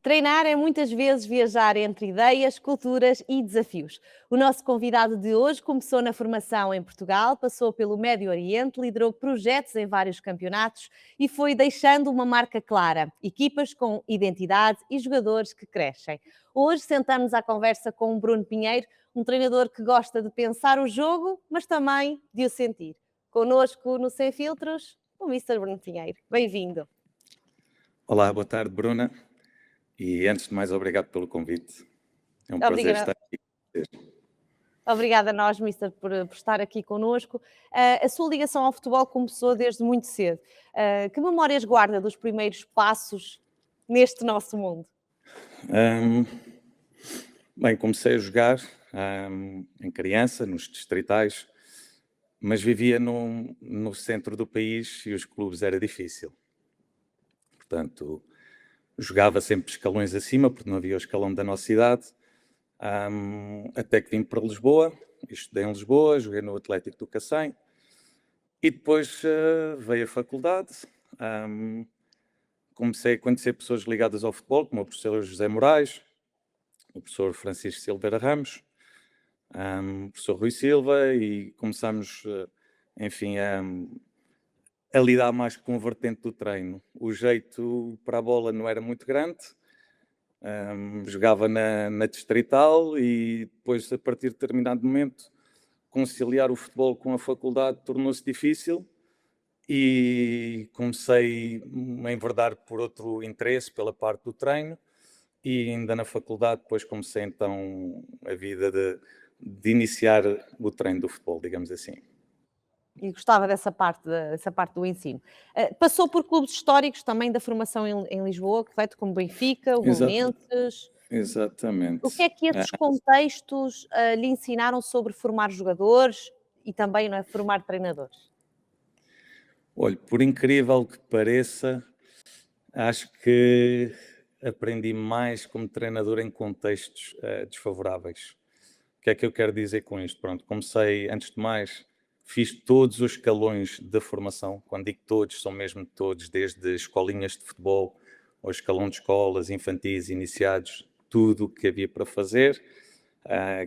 Treinar é muitas vezes viajar entre ideias, culturas e desafios. O nosso convidado de hoje começou na formação em Portugal, passou pelo Médio Oriente, liderou projetos em vários campeonatos e foi deixando uma marca clara, equipas com identidade e jogadores que crescem. Hoje sentamos à conversa com o Bruno Pinheiro, um treinador que gosta de pensar o jogo, mas também de o sentir. Connosco no Sem Filtros, o Mr. Bruno Pinheiro. Bem-vindo. Olá, boa tarde, Bruna. E antes de mais, obrigado pelo convite. É um prazer estar aqui com vocês. Obrigada a nós, Mister, por estar aqui connosco. A sua ligação ao futebol começou desde muito cedo. Que memórias guarda dos primeiros passos neste nosso mundo? Bem, comecei a jogar em criança, nos distritais, mas vivia no centro do país e os clubes era difícil. Portanto, jogava sempre escalões acima, porque não havia o escalão da nossa idade, até que vim para Lisboa, estudei em Lisboa, joguei no Atlético do Cacém, e depois veio a faculdade, comecei a conhecer pessoas ligadas ao futebol, como o professor José Moraes, o professor Francisco Silveira Ramos, o professor Rui Silva, e começámos, enfim, a lidar mais com a vertente do treino. O jeito para a bola não era muito grande, jogava na distrital e depois, a partir de determinado momento, conciliar o futebol com a faculdade tornou-se difícil e comecei a enverdar por outro interesse, pela parte do treino, e ainda na faculdade depois comecei então a vida de iniciar o treino do futebol, digamos assim. E gostava dessa parte do ensino. Passou por clubes históricos também da formação em Lisboa, correto? Como Benfica, o Belenenses. Exatamente. O que é que esses contextos lhe ensinaram sobre formar jogadores e também, não é, formar treinadores? Olha, por incrível que pareça, acho que aprendi mais como treinador em contextos desfavoráveis. O que é que eu quero dizer com isto? Pronto, comecei, antes de mais, fiz todos os escalões da formação. Quando digo todos, são mesmo todos, desde escolinhas de futebol ao escalão de escolas, infantis, iniciados, tudo o que havia para fazer.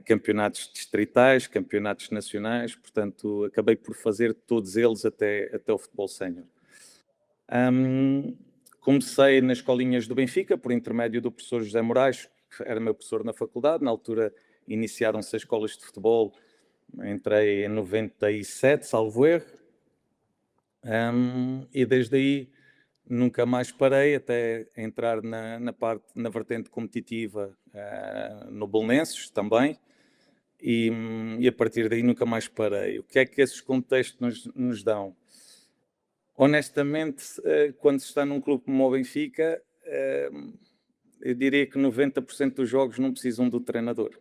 Campeonatos distritais, campeonatos nacionais, portanto, acabei por fazer todos eles até o futebol sénior. Comecei nas escolinhas do Benfica, por intermédio do professor José Moraes, que era meu professor na faculdade. Na altura iniciaram-se as escolas de futebol, entrei em 97, salvo erro, e desde aí nunca mais parei, até entrar na vertente competitiva no Belenenses também, e a partir daí nunca mais parei. O que é que esses contextos nos dão? Honestamente, quando se está num clube como o Benfica, eu diria que 90% dos jogos não precisam do treinador.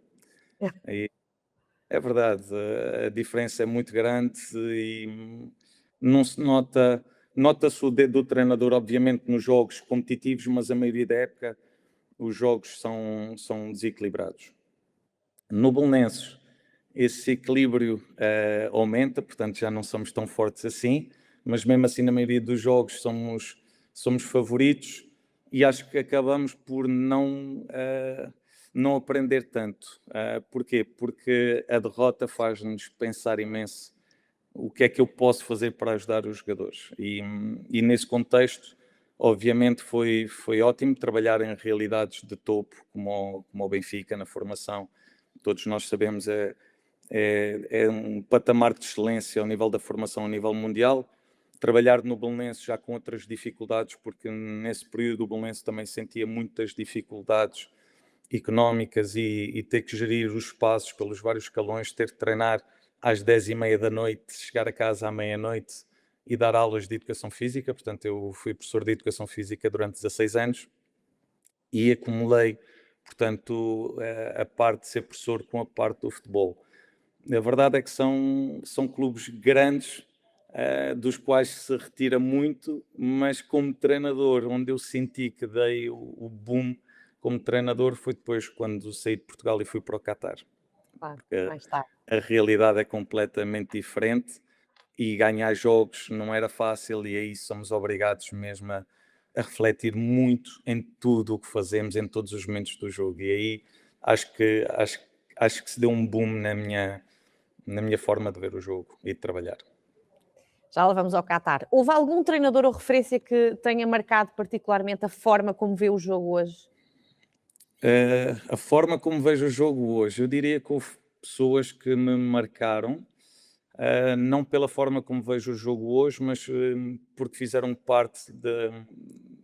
É verdade, a diferença é muito grande e não se nota-se o dedo do treinador, obviamente, nos jogos competitivos, mas a maioria da época os jogos são desequilibrados. No Belenenses, esse equilíbrio aumenta, portanto já não somos tão fortes assim, mas mesmo assim na maioria dos jogos somos favoritos e acho que acabamos por não aprender tanto. Porquê? Porque a derrota faz-nos pensar imenso o que é que eu posso fazer para ajudar os jogadores. E nesse contexto, obviamente, foi ótimo trabalhar em realidades de topo, como o Benfica, na formação. Todos nós sabemos, é um patamar de excelência ao nível da formação a nível mundial. Trabalhar no Belenenses já com outras dificuldades, porque nesse período o Belenenses também sentia muitas dificuldades económicas e ter que gerir os passos pelos vários escalões, ter que treinar às 10h30 da noite, chegar a casa à meia-noite e dar aulas de educação física. Portanto, eu fui professor de educação física durante 16 anos e acumulei, portanto, a parte de ser professor com a parte do futebol. A verdade é que são clubes grandes, dos quais se retira muito, mas como treinador, onde eu senti que dei o boom como treinador foi depois quando saí de Portugal e fui para o Qatar. Claro, Porque mais tarde. a realidade é completamente diferente e ganhar jogos não era fácil e aí somos obrigados mesmo a refletir muito em tudo o que fazemos, em todos os momentos do jogo. E aí acho que se deu um boom na minha forma de ver o jogo e de trabalhar. Já lá vamos ao Qatar. Houve algum treinador ou referência que tenha marcado particularmente a forma como vê o jogo hoje? A forma como vejo o jogo hoje, eu diria que houve pessoas que me marcaram, não pela forma como vejo o jogo hoje, mas porque fizeram parte,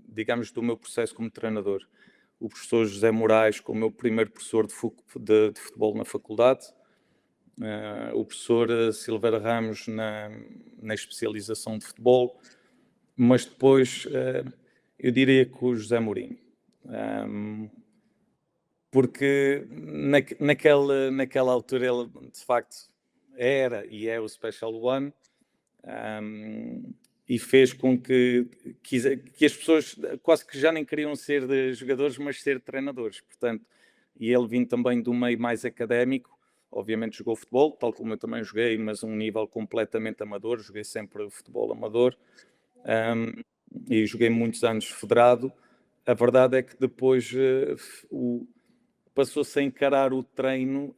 digamos, do meu processo como treinador. O professor José Moraes, como meu primeiro professor de futebol na faculdade, o professor Silveira Ramos na especialização de futebol, mas depois eu diria que o José Mourinho. Porque naquela altura ele de facto era e é o Special One, e fez com que as pessoas quase que já nem queriam ser de jogadores, mas ser treinadores. Portanto, e ele vindo também do meio mais académico, obviamente jogou futebol, tal como eu também joguei, mas a um nível completamente amador, joguei sempre futebol amador, e joguei muitos anos federado. A verdade é que depois passou-se a encarar o treino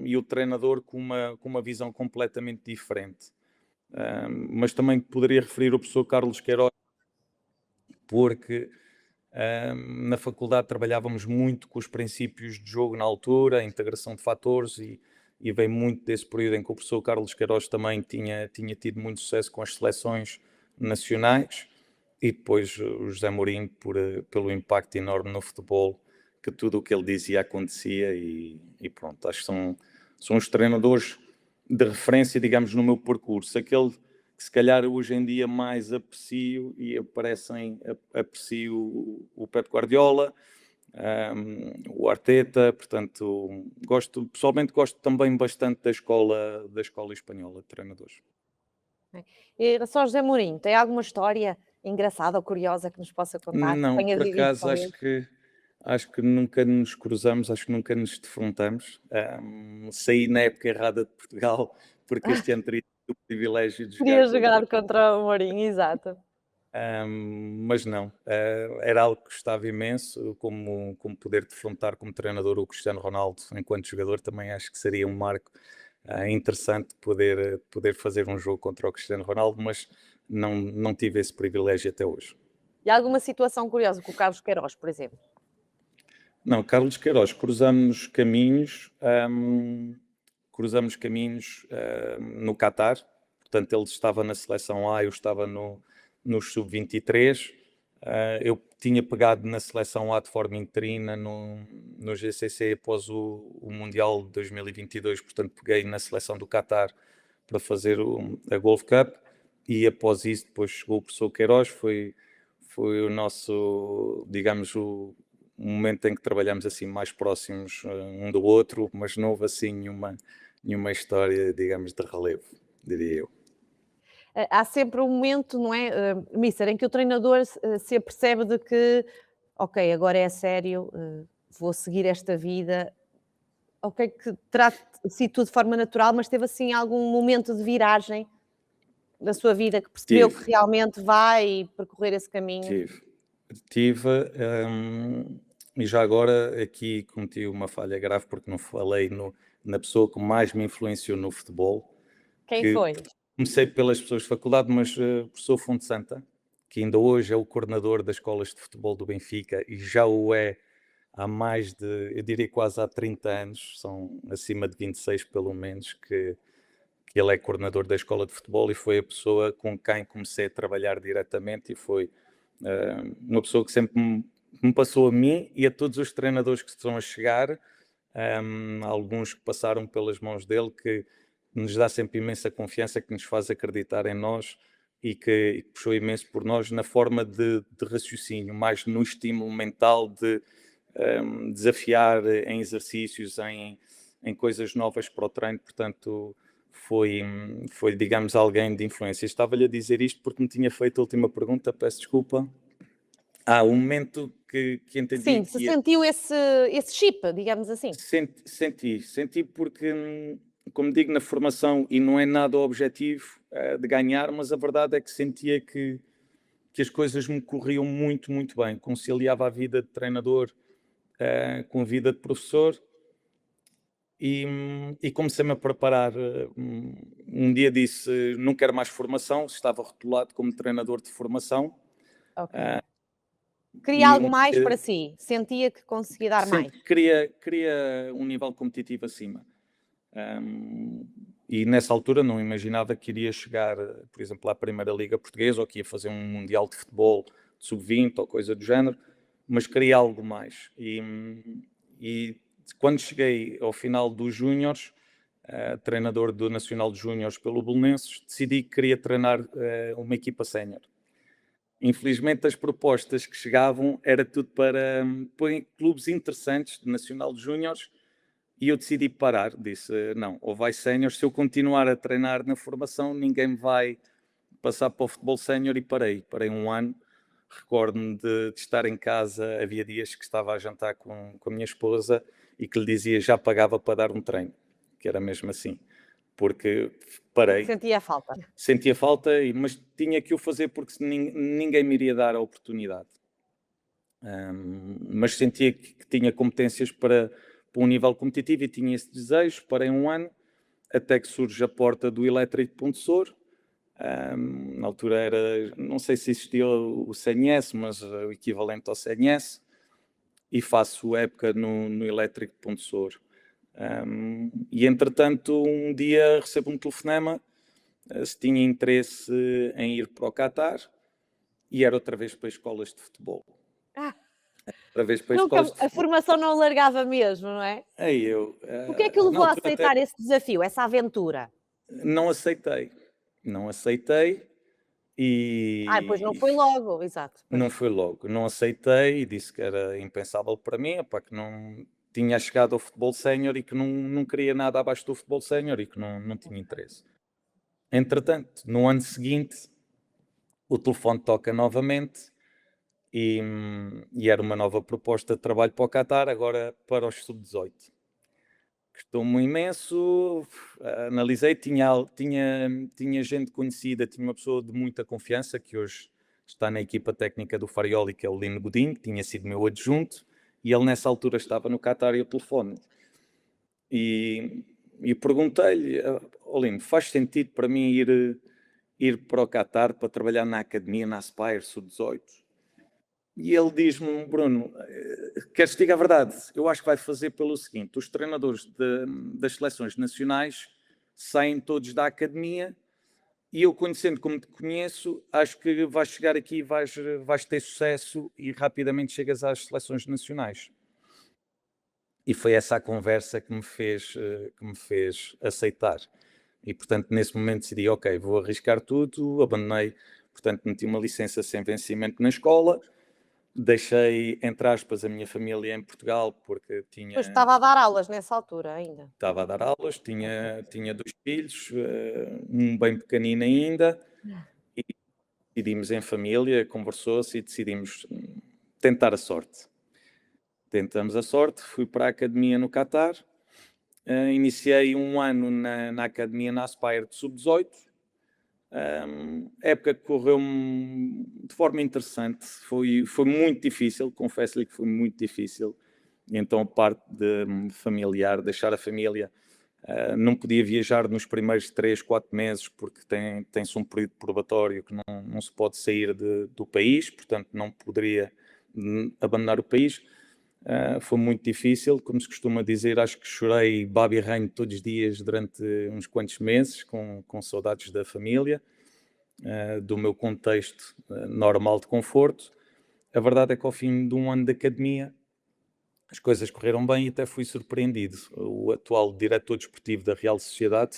e o treinador com uma visão completamente diferente. Mas também poderia referir o professor Carlos Queiroz, porque na faculdade trabalhávamos muito com os princípios de jogo na altura, a integração de fatores, e veio muito desse período em que o professor Carlos Queiroz também tinha tido muito sucesso com as seleções nacionais, e depois o José Mourinho pelo impacto enorme no futebol, que tudo o que ele dizia acontecia, e pronto, acho que são os treinadores de referência, digamos, no meu percurso. Aquele que se calhar hoje em dia mais aprecio e aprecio o Pep Guardiola, o Arteta, portanto, pessoalmente gosto também bastante da escola espanhola de treinadores. E só José Mourinho, tem alguma história engraçada ou curiosa que nos possa contar, que Não, tenha por vivido acaso com ele? acho que nunca nos cruzamos, acho que nunca nos defrontamos. Saí na época errada de Portugal, porque este ano teria tido o privilégio de jogar Queria contra. jogar contra o Mourinho, exato. Mas não, era algo que gostava imenso, como poder defrontar como treinador o Cristiano Ronaldo enquanto jogador, também acho que seria um marco interessante poder fazer um jogo contra o Cristiano Ronaldo, mas não tive esse privilégio até hoje. E alguma situação curiosa com o Carlos Queiroz, por exemplo? Não, Carlos Queiroz, cruzamos caminhos no Qatar, portanto ele estava na seleção A, eu estava no sub-23, eu tinha pegado na seleção A de forma interina no GCC após o Mundial de 2022, portanto peguei na seleção do Qatar para fazer a Gold Cup, e após isso depois chegou o professor Queiroz, foi o nosso, digamos, o momento em que trabalhamos assim mais próximos um do outro, mas não houve assim nenhuma história, digamos, de relevo, diria eu. Há sempre um momento, não é, Mister, em que o treinador se apercebe de que, ok, agora é a sério, vou seguir esta vida, ok, que terá sido tudo de forma natural, mas teve assim algum momento de viragem da sua vida que percebeu que Tive, realmente vai percorrer esse caminho? tive. Tive, e já agora aqui cometi uma falha grave porque não falei na pessoa que mais me influenciou no futebol, Quem que foi? comecei pelas pessoas de faculdade, mas o professor Fonte Santa, que ainda hoje é o coordenador das escolas de futebol do Benfica e já o é há mais de, eu diria quase há 30 anos, são acima de 26 pelo menos, que ele é coordenador da escola de futebol e foi a pessoa com quem comecei a trabalhar diretamente, e foi uma pessoa que sempre me passou a mim e a todos os treinadores que estão a chegar, alguns que passaram pelas mãos dele, que nos dá sempre imensa confiança, que nos faz acreditar em nós e que puxou imenso por nós na forma de raciocínio, mais no estímulo mental de desafiar em exercícios, em coisas novas para o treino, portanto foi, digamos, alguém de influência. Estava-lhe a dizer isto porque me tinha feito a última pergunta, peço desculpa. O momento que entendi Sim, se que sentiu esse chip, digamos assim. senti porque, como digo, na formação, e não é nada o objetivo de ganhar, mas a verdade é que sentia que as coisas me corriam muito, muito bem. Conciliava a vida de treinador com a vida de professor e comecei-me a preparar. Um dia disse, não quero mais formação, estava rotulado como treinador de formação. Ok. Queria E algo mais para si, sentia que conseguia dar mais. sempre queria um nível competitivo acima. Um, e nessa altura não imaginava que iria chegar, por exemplo, à Primeira Liga Portuguesa ou que ia fazer um Mundial de Futebol de Sub-20 ou coisa do género, mas queria algo mais. E quando cheguei ao final dos Júniores, treinador do Nacional de Júniores pelo Belenenses, decidi que queria treinar uma equipa sénior. Infelizmente, as propostas que chegavam era tudo para clubes interessantes de Nacional de Júniores e eu decidi parar. Disse, não, ou vai sénior, se eu continuar a treinar na formação, ninguém me vai passar para o futebol sénior e parei um ano. Recordo-me de estar em casa, havia dias que estava a jantar com a minha esposa e que lhe dizia já pagava para dar um treino, que era mesmo assim, porque Porque parei, sentia falta. sentia falta, mas tinha que o fazer porque ninguém me iria dar a oportunidade. Mas sentia que tinha competências para um nível competitivo e tinha esse desejo. Parei um ano, até que surge a porta do Elétrico Pontessor. Na altura era, não sei se existia o CNS, mas o equivalente ao CNS, e faço época no Elétrico Pontessor. E entretanto, um dia recebo um telefonema se tinha interesse em ir para o Qatar e era outra vez para escolas de futebol. Ah, Outra vez para nunca escolas de a futebol. formação não largava mesmo, não é? Aí eu, O que é que o na levou a altura até aceitar esse desafio, essa aventura? não aceitei. Não aceitei Pois não e foi logo, exato, não pois. foi logo. Não aceitei e disse que era impensável para mim, epá, que não tinha chegado ao futebol sénior e que não queria nada abaixo do futebol sénior e que não tinha interesse. Entretanto, no ano seguinte, o telefone toca novamente e era uma nova proposta de trabalho para o Qatar, agora para os sub-18. Custou-me imenso, analisei, tinha gente conhecida, tinha uma pessoa de muita confiança que hoje está na equipa técnica do Farioli, que é o Lino Godinho, que tinha sido meu adjunto, e ele nessa altura estava no Qatar e o telefone. E perguntei-lhe, Lino, faz sentido para mim ir para o Qatar para trabalhar na academia, na Aspire Sub-18? E ele diz-me, Bruno, queres que diga a verdade? Eu acho que vai fazer pelo seguinte: os treinadores das seleções nacionais saem todos da academia e eu, conhecendo como te conheço, acho que vais chegar aqui e vais ter sucesso e rapidamente chegas às seleções nacionais. E foi essa a conversa que me fez aceitar. E, portanto, nesse momento decidi, ok, vou arriscar tudo, abandonei, portanto, meti uma licença sem vencimento na escola, deixei, entre aspas, a minha família em Portugal porque Pois estava a dar aulas nessa altura ainda. estava a dar aulas, Ok. tinha dois filhos, um bem pequenino ainda, e decidimos em família, conversou-se e decidimos tentar a sorte. Tentamos a sorte, fui para a academia no Qatar, iniciei um ano na academia na Aspire de Sub-18, época que correu-me de forma interessante, foi muito difícil, confesso-lhe que foi muito difícil. Então a parte familiar, deixar a família, não podia viajar nos primeiros 3, 4 meses porque tem-se um período probatório que não se pode sair do país, portanto não poderia abandonar o país. Foi muito difícil, como se costuma dizer, acho que chorei baba e ranho todos os dias durante uns quantos meses, com saudades da família, do meu contexto normal de conforto. A verdade é que ao fim de um ano de academia, as coisas correram bem e até fui surpreendido. O atual diretor desportivo da Real Sociedade,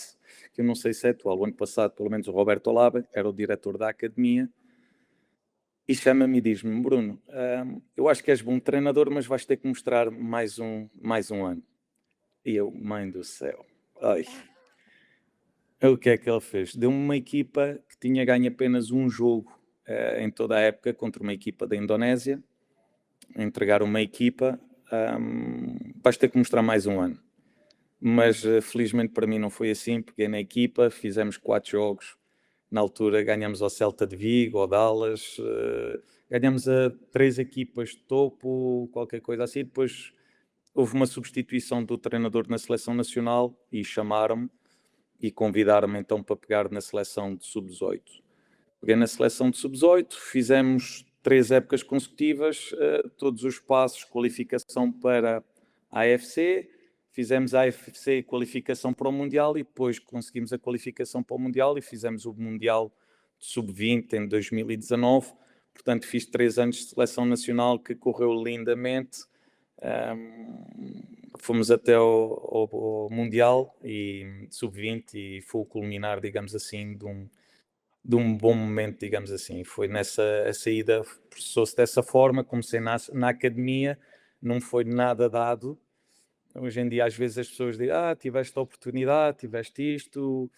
que eu não sei se é atual, o ano passado, pelo menos o Roberto Olaba, era o diretor da academia, e chama-me e diz-me, Bruno, eu acho que és bom treinador, mas vais ter que mostrar mais um ano. E eu, mãe do céu, ai, o que é que ele fez? Deu-me uma equipa que tinha ganho apenas um jogo em toda a época contra uma equipa da Indonésia. Entregar uma equipa, vais ter que mostrar mais um ano. Mas felizmente para mim não foi assim. Peguei na equipa, fizemos 4 jogos. Na altura ganhamos ao Celta de Vigo, ao Dallas, ganhamos a 3 equipas de topo, qualquer coisa assim. Depois houve uma substituição do treinador na seleção nacional e chamaram-me e convidaram-me então para pegar na seleção de sub-18. Peguei na seleção de sub-18, fizemos 3 épocas consecutivas, todos os passos, qualificação para a AFC, fizemos a AFC qualificação para o Mundial e depois conseguimos a qualificação para o Mundial e fizemos o Mundial de sub-20 em 2019. Portanto, fiz 3 anos de seleção nacional que correu lindamente. Fomos até ao Mundial e sub-20 e foi o culminar, digamos assim, de um bom momento, digamos assim. Foi a saída, processou-se dessa forma, comecei na academia, não foi nada dado. Hoje em dia, às vezes, as pessoas dizem, tiveste a oportunidade, tiveste isto.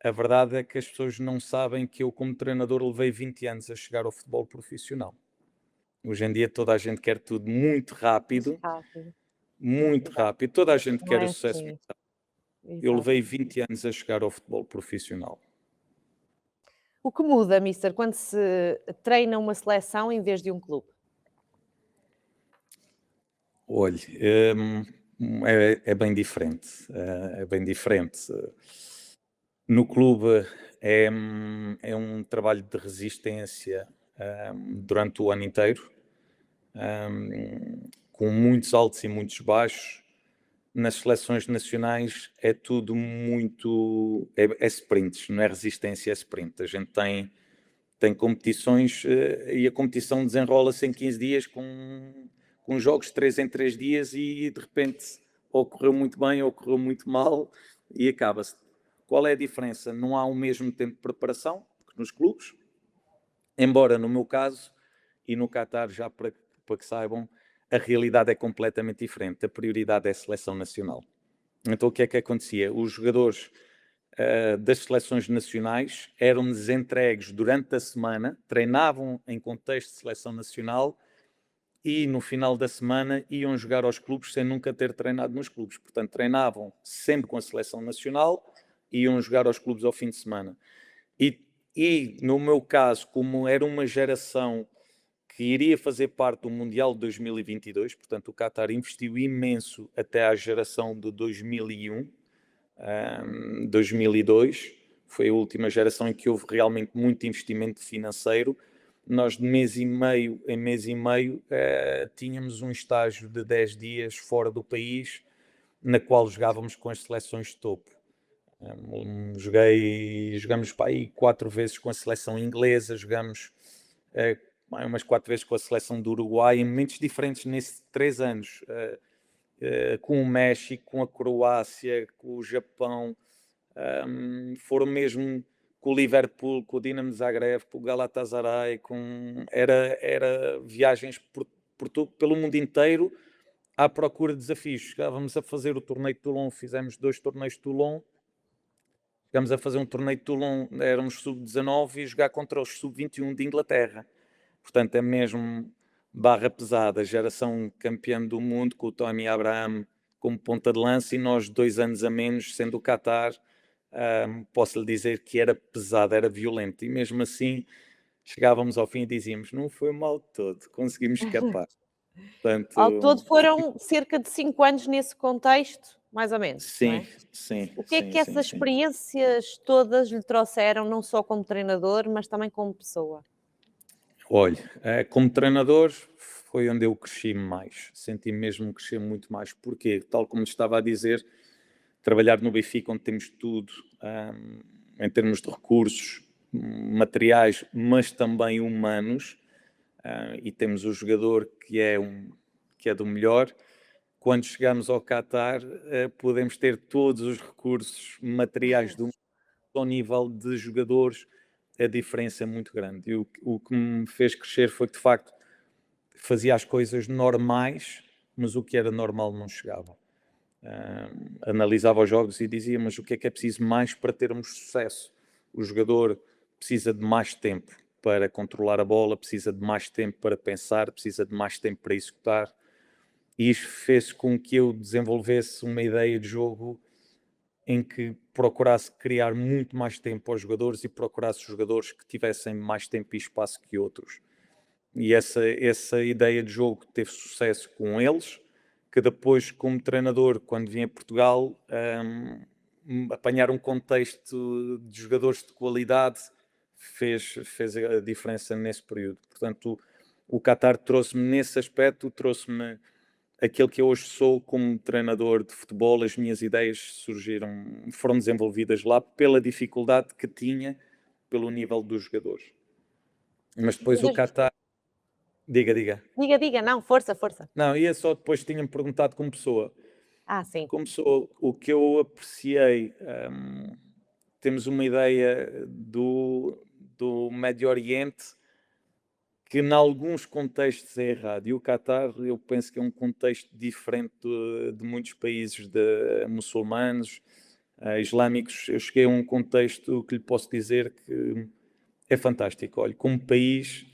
A verdade é que as pessoas não sabem que eu, como treinador, levei 20 anos a chegar ao futebol profissional. Hoje em dia, toda a gente quer tudo muito rápido, muito rápido. Toda a gente quer o sucesso muito rápido. Eu levei 20 anos a chegar ao futebol profissional. O que muda, Mister, quando se treina uma seleção em vez de um clube? Olha, é bem diferente. É bem diferente. No clube é um trabalho de resistência durante o ano inteiro, com muitos altos e muitos baixos. Nas seleções nacionais é tudo muito... É sprints, não é resistência, é sprint. A gente tem competições e a competição desenrola-se em 15 dias com jogos de 3 em 3 dias e de repente ou correu muito bem ou correu muito mal e acaba-se. Qual é a diferença? Não há o mesmo tempo de preparação que nos clubes, embora no meu caso e no Qatar, já para que saibam, a realidade é completamente diferente. A prioridade é a seleção nacional. Então o que é que acontecia? Os jogadores das seleções nacionais eram-nos entregues durante a semana, treinavam em contexto de seleção nacional e no final da semana iam jogar aos clubes sem nunca ter treinado nos clubes. Portanto, treinavam sempre com a seleção nacional e iam jogar aos clubes ao fim de semana. E no meu caso, como era uma geração que iria fazer parte do Mundial de 2022, portanto o Qatar investiu imenso até à geração de 2001, 2002, foi a última geração em que houve realmente muito investimento financeiro. Nós de mês e meio em mês e meio tínhamos um estágio de 10 dias fora do país, na qual jogávamos com as seleções de topo. Jogamos para aí 4 vezes com a seleção inglesa, jogamos umas 4 vezes com a seleção do Uruguai, em momentos diferentes nesses 3 anos, com o México, com a Croácia, com o Japão, foram mesmo com o Liverpool, com o Dinamo Zagreb, com o Galatasaray, era viagens pelo mundo inteiro à procura de desafios. Chegávamos a fazer o torneio de Toulon, fizemos 2 torneios de Toulon, chegámos a fazer um torneio de Toulon, éramos sub-19 e jogar contra os sub-21 de Inglaterra. Portanto, é mesmo barra pesada, geração campeã do mundo, com o Tony Abraham como ponta de lança e nós 2 anos a menos, sendo o Qatar, posso lhe dizer que era pesado, era violento. E mesmo assim, chegávamos ao fim e dizíamos, não foi mal de todo, conseguimos escapar. Portanto, ao todo foram cerca de 5 anos nesse contexto, mais ou menos, sim, não é? sim. O que é que essas experiências todas lhe trouxeram, não só como treinador, mas também como pessoa? Olha, como treinador foi onde eu cresci mais, senti mesmo crescer muito mais, porque, tal como estava a dizer, trabalhar no Benfica onde temos tudo, em termos de recursos, materiais, mas também humanos, e temos o jogador que é do melhor. Quando chegamos ao Qatar, podemos ter todos os recursos materiais do mundo, ao nível de jogadores, a diferença é muito grande. E o que me fez crescer foi que, de facto, fazia as coisas normais, mas o que era normal não chegava. Analisava os jogos e dizia, mas o que é preciso mais para termos sucesso? O jogador precisa de mais tempo, para controlar a bola, precisa de mais tempo para pensar, precisa de mais tempo para executar. E isto fez com que eu desenvolvesse uma ideia de jogo em que procurasse criar muito mais tempo aos jogadores e procurasse jogadores que tivessem mais tempo e espaço que outros. E essa ideia de jogo teve sucesso com eles, que depois, como treinador, quando vim a Portugal, apanhar um contexto de jogadores de qualidade fez a diferença nesse período. Portanto, o Qatar trouxe-me nesse aspecto, trouxe-me aquilo que eu hoje sou como treinador de futebol. As minhas ideias foram desenvolvidas lá pela dificuldade que tinha, pelo nível dos jogadores. Mas depois o Qatar... Diga. Diga, não, força. Não, ia só depois tinha-me perguntado como pessoa. Sim. Como pessoa, o que eu apreciei, temos uma ideia do Médio Oriente que em alguns contextos é errado. E o Qatar, eu penso que é um contexto diferente de muitos países muçulmanos, islâmicos. Eu cheguei a um contexto que lhe posso dizer que é fantástico. Olha, como país,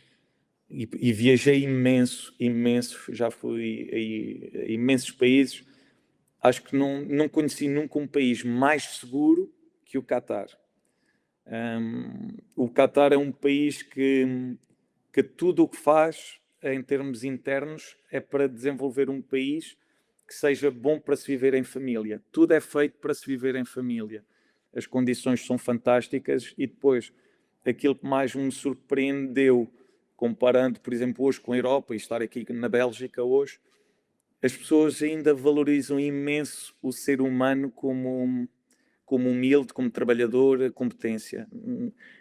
e viajei imenso, já fui a imensos países. Acho que não conheci nunca um país mais seguro que o Qatar. O Qatar é um país que tudo o que faz em termos internos é para desenvolver um país que seja bom para se viver em família. Tudo é feito para se viver em família. As condições são fantásticas e depois aquilo que mais me surpreendeu, comparando, por exemplo, hoje com a Europa e estar aqui na Bélgica hoje, as pessoas ainda valorizam imenso o ser humano como humilde, como trabalhador, a competência.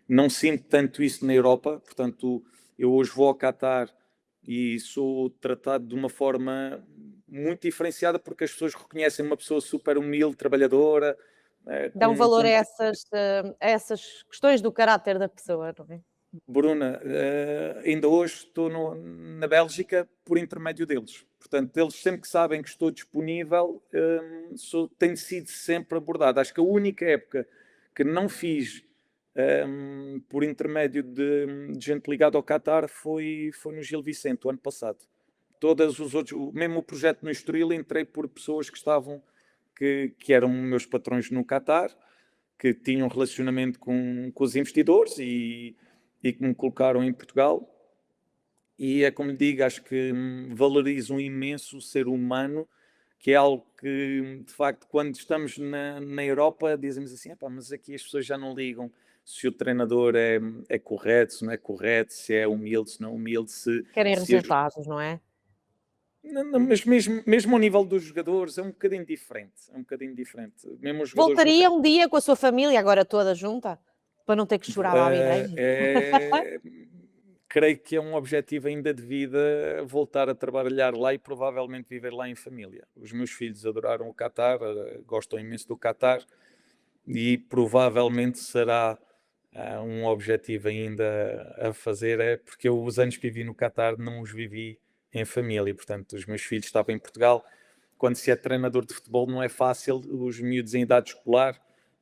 Não sinto tanto isso na Europa, portanto, eu hoje vou ao Qatar e sou tratado de uma forma muito diferenciada porque as pessoas reconhecem uma pessoa super humilde, trabalhadora. Dão valor a essas questões do caráter da pessoa, não é? Bruna, ainda hoje estou na Bélgica por intermédio deles. Portanto, eles sempre que sabem que estou disponível, tenho sido sempre abordado. Acho que a única época que não fiz por intermédio de gente ligada ao Qatar foi no Gil Vicente, o ano passado. Todos os outros, mesmo o projeto no Estoril, entrei por pessoas que eram meus patrões no Qatar, que tinham relacionamento com os investidores e que me colocaram em Portugal. E é como lhe digo, acho que valorizam imenso o ser humano, que é algo que, de facto, quando estamos na Europa, dizemos assim, mas aqui as pessoas já não ligam se o treinador é correto, se não é correto, se é humilde, se não é humilde, Querem se resultados, não é? Não, mas mesmo ao nível dos jogadores é um bocadinho diferente. É um bocadinho diferente. Mesmo os jogadores Voltaria um dia com a sua família, agora toda junta, para não ter que chorar lá à igreja? Creio que é um objetivo ainda de vida voltar a trabalhar lá e provavelmente viver lá em família. Os meus filhos adoraram o Qatar, gostam imenso do Qatar e provavelmente será um objetivo ainda a fazer, porque eu os anos que vivi no Qatar não os vivi em família, portanto os meus filhos estavam em Portugal. Quando se é treinador de futebol não é fácil, os miúdos em idade escolar,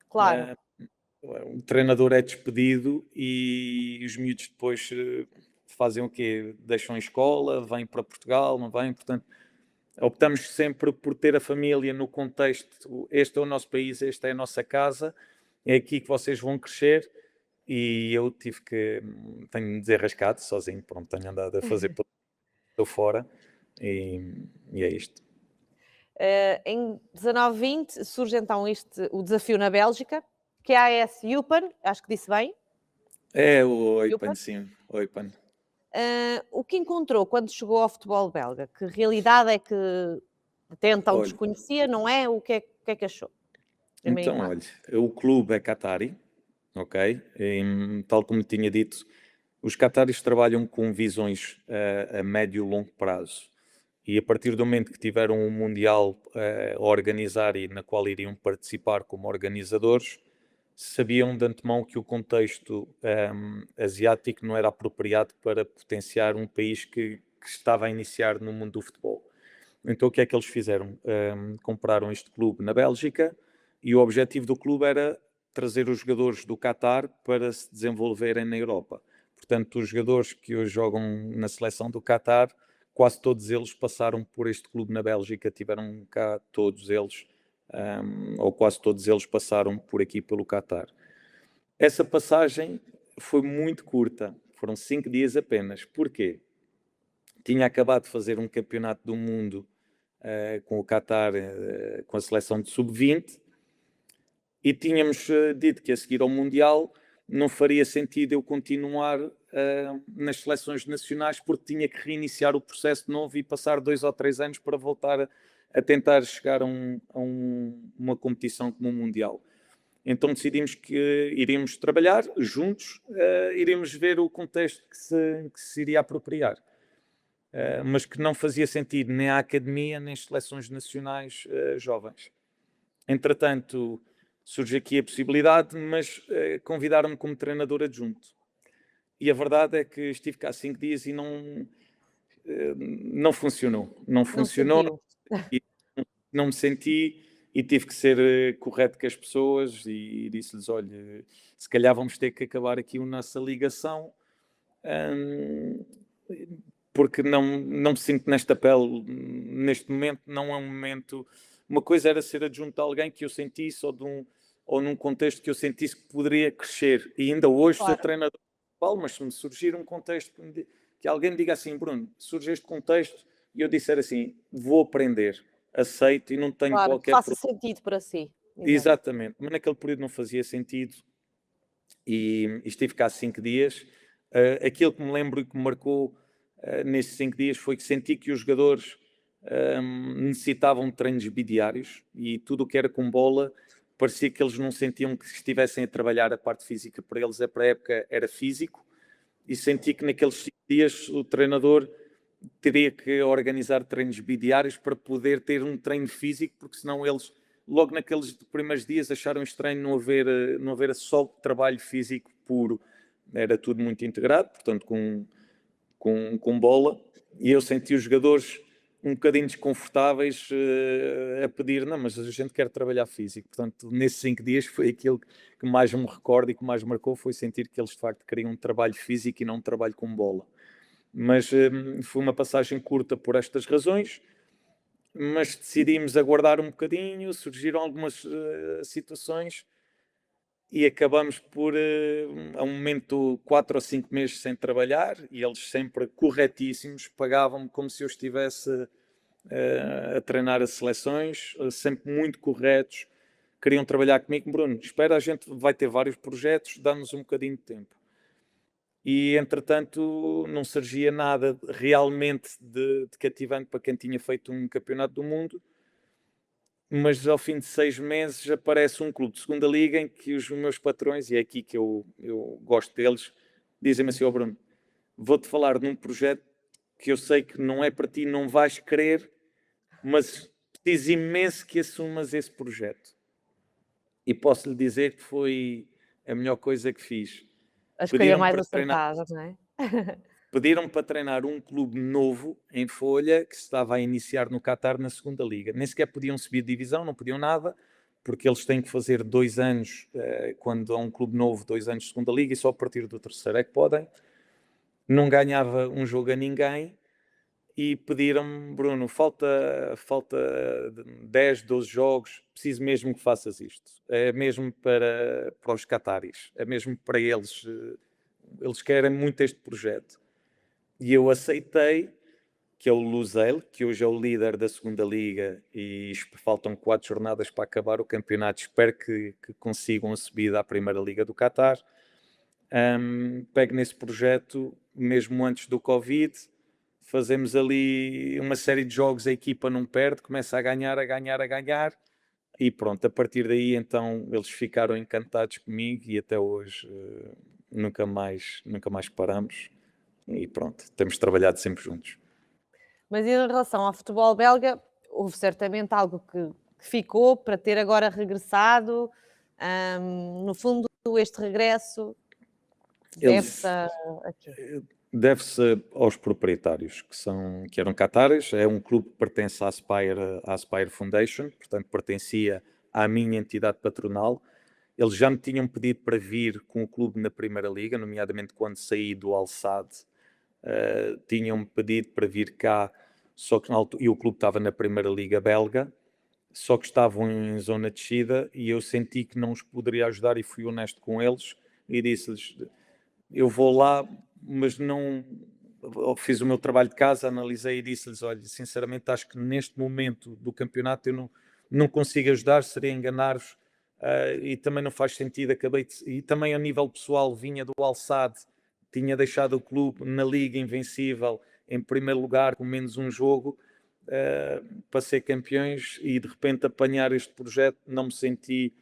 Claro. o treinador é despedido e os miúdos depois fazem o quê? Deixam a escola, vêm para Portugal, não vêm, portanto optamos sempre por ter a família no contexto, este é o nosso país, esta é a nossa casa, é aqui que vocês vão crescer. E eu tenho-me desenrascado sozinho, pronto, tenho andado a fazer estou fora e é isto. Em 19-20 surge então o desafio na Bélgica, que é a AS Eupen, acho que disse bem. É o Eupen, Eupen. sim, o Eupen. O que encontrou quando chegou ao futebol belga? Que realidade é que até então Olha, desconhecia, não é? O que é que achou? Primeiro então, olha, o clube é Qatari, ok? Tal como tinha dito, os Qataris trabalham com visões a médio e longo prazo. E a partir do momento que tiveram um Mundial a organizar e na qual iriam participar como organizadores, sabiam de antemão que o contexto asiático não era apropriado para potenciar um país que estava a iniciar no mundo do futebol. Então o que é que eles fizeram? Compraram este clube na Bélgica e o objetivo do clube era trazer os jogadores do Qatar para se desenvolverem na Europa. Portanto, os jogadores que hoje jogam na seleção do Qatar, quase todos eles passaram por este clube na Bélgica, tiveram cá todos eles, ou quase todos eles passaram por aqui pelo Qatar. Essa passagem foi muito curta, foram 5 dias apenas. Porquê? Tinha acabado de fazer um campeonato do mundo com o Qatar, com a seleção de sub-20, e tínhamos dito que a seguir ao Mundial não faria sentido eu continuar nas seleções nacionais, porque tinha que reiniciar o processo de novo e passar 2 ou 3 anos para voltar a tentar chegar a uma competição como o Mundial. Então decidimos que iríamos trabalhar juntos, iríamos ver o contexto que se iria apropriar. Mas que não fazia sentido nem à academia, nem às seleções nacionais jovens. Entretanto, surge aqui a possibilidade, mas convidaram-me como treinador adjunto. E a verdade é que estive cá 5 dias e não funcionou. Não funcionou, e não me senti, e tive que ser correto com as pessoas e disse-lhes, olha, se calhar vamos ter que acabar aqui a nossa ligação, porque não me sinto nesta pele, neste momento, não é um momento... Uma coisa era ser adjunto a alguém que eu sentisse, ou num contexto que eu sentisse que poderia crescer. E ainda hoje sou treinador de futebol, mas se me surgir um contexto que alguém me diga assim, Bruno, surge este contexto, e eu disser assim, vou aprender, aceito e não tenho qualquer... faça sentido para si. Exatamente, mas naquele período não fazia sentido e estive cá 5 dias. Aquilo que me lembro e que me marcou nesses 5 dias foi que senti que os jogadores necessitavam de treinos bidiários, e tudo o que era com bola parecia que eles não sentiam que estivessem a trabalhar a parte física. Para eles a pré-época era físico, e senti que naqueles 5 dias o treinador teria que organizar treinos bidiários para poder ter um treino físico, porque senão eles, logo naqueles primeiros dias, acharam estranho não haver só trabalho físico puro. Era tudo muito integrado, portanto com bola, e eu senti os jogadores um bocadinho desconfortáveis a pedir, não, mas a gente quer trabalhar físico. Portanto, nesses 5 dias foi aquilo que mais me recordo e que mais marcou, foi sentir que eles de facto queriam um trabalho físico e não um trabalho com bola. Mas foi uma passagem curta por estas razões, mas decidimos aguardar um bocadinho, surgiram algumas situações e acabamos por, a um momento, 4 ou 5 meses sem trabalhar, e eles sempre corretíssimos, pagavam-me como se eu estivesse a treinar as seleções, sempre muito corretos, queriam trabalhar comigo. Bruno, espera, a gente vai ter vários projetos, dá-nos um bocadinho de tempo. E, entretanto, não surgia nada realmente de cativante para quem tinha feito um campeonato do mundo, mas ao fim de 6 meses aparece um clube de segunda liga em que os meus patrões, e é aqui que eu gosto deles, dizem-me assim, Bruno, vou-te falar de um projeto que eu sei que não é para ti, não vais querer, mas preciso imenso que assumas esse projeto. E posso-lhe dizer que foi a melhor coisa que fiz. A escolha mais acertada, não é? Pediram-me para treinar um clube novo em Folha que se estava a iniciar no Qatar na segunda liga. Nem sequer podiam subir de divisão, não podiam nada, porque eles têm que fazer 2 anos, quando há um clube novo, 2 anos de segunda liga, e só a partir do terceiro é que podem. Não ganhava um jogo a ninguém e pediram-me, Bruno, falta 10, 12 jogos, preciso mesmo que faças isto. É mesmo para os qataris, é mesmo para eles. Eles querem muito este projeto. E eu aceitei, que é o Lusail, que hoje é o líder da segunda liga, e faltam 4 jornadas para acabar o campeonato. Espero que consigam a subida à primeira liga do Qatar. Pego nesse projeto, mesmo antes do Covid, fazemos ali uma série de jogos, a equipa não perde, começa a ganhar, e pronto, a partir daí então eles ficaram encantados comigo, e até hoje nunca mais paramos, e pronto, temos trabalhado sempre juntos. Mas em relação ao futebol belga, houve certamente algo que ficou para ter agora regressado. No fundo, este regresso deve-se a quê? Deve-se aos proprietários, que eram qataris. É um clube que pertence à Aspire Foundation, portanto pertencia à minha entidade patronal, Eles já me tinham pedido para vir com o clube na Primeira Liga, nomeadamente quando saí do Al-Sadd, tinham-me pedido para vir cá, só que e o clube estava na Primeira Liga belga, só que estavam em zona de descida e eu senti que não os poderia ajudar e fui honesto com eles e disse-lhes, eu vou lá, mas não... Fiz o meu trabalho de casa, analisei e disse-lhes, olha, sinceramente acho que neste momento do campeonato eu não consigo ajudar, seria enganar-vos, e também não faz sentido, e também a nível pessoal vinha do Al-Sadd, tinha deixado o clube na Liga Invencível, em primeiro lugar, com menos um jogo, para ser campeões, e de repente apanhar este projeto, não me senti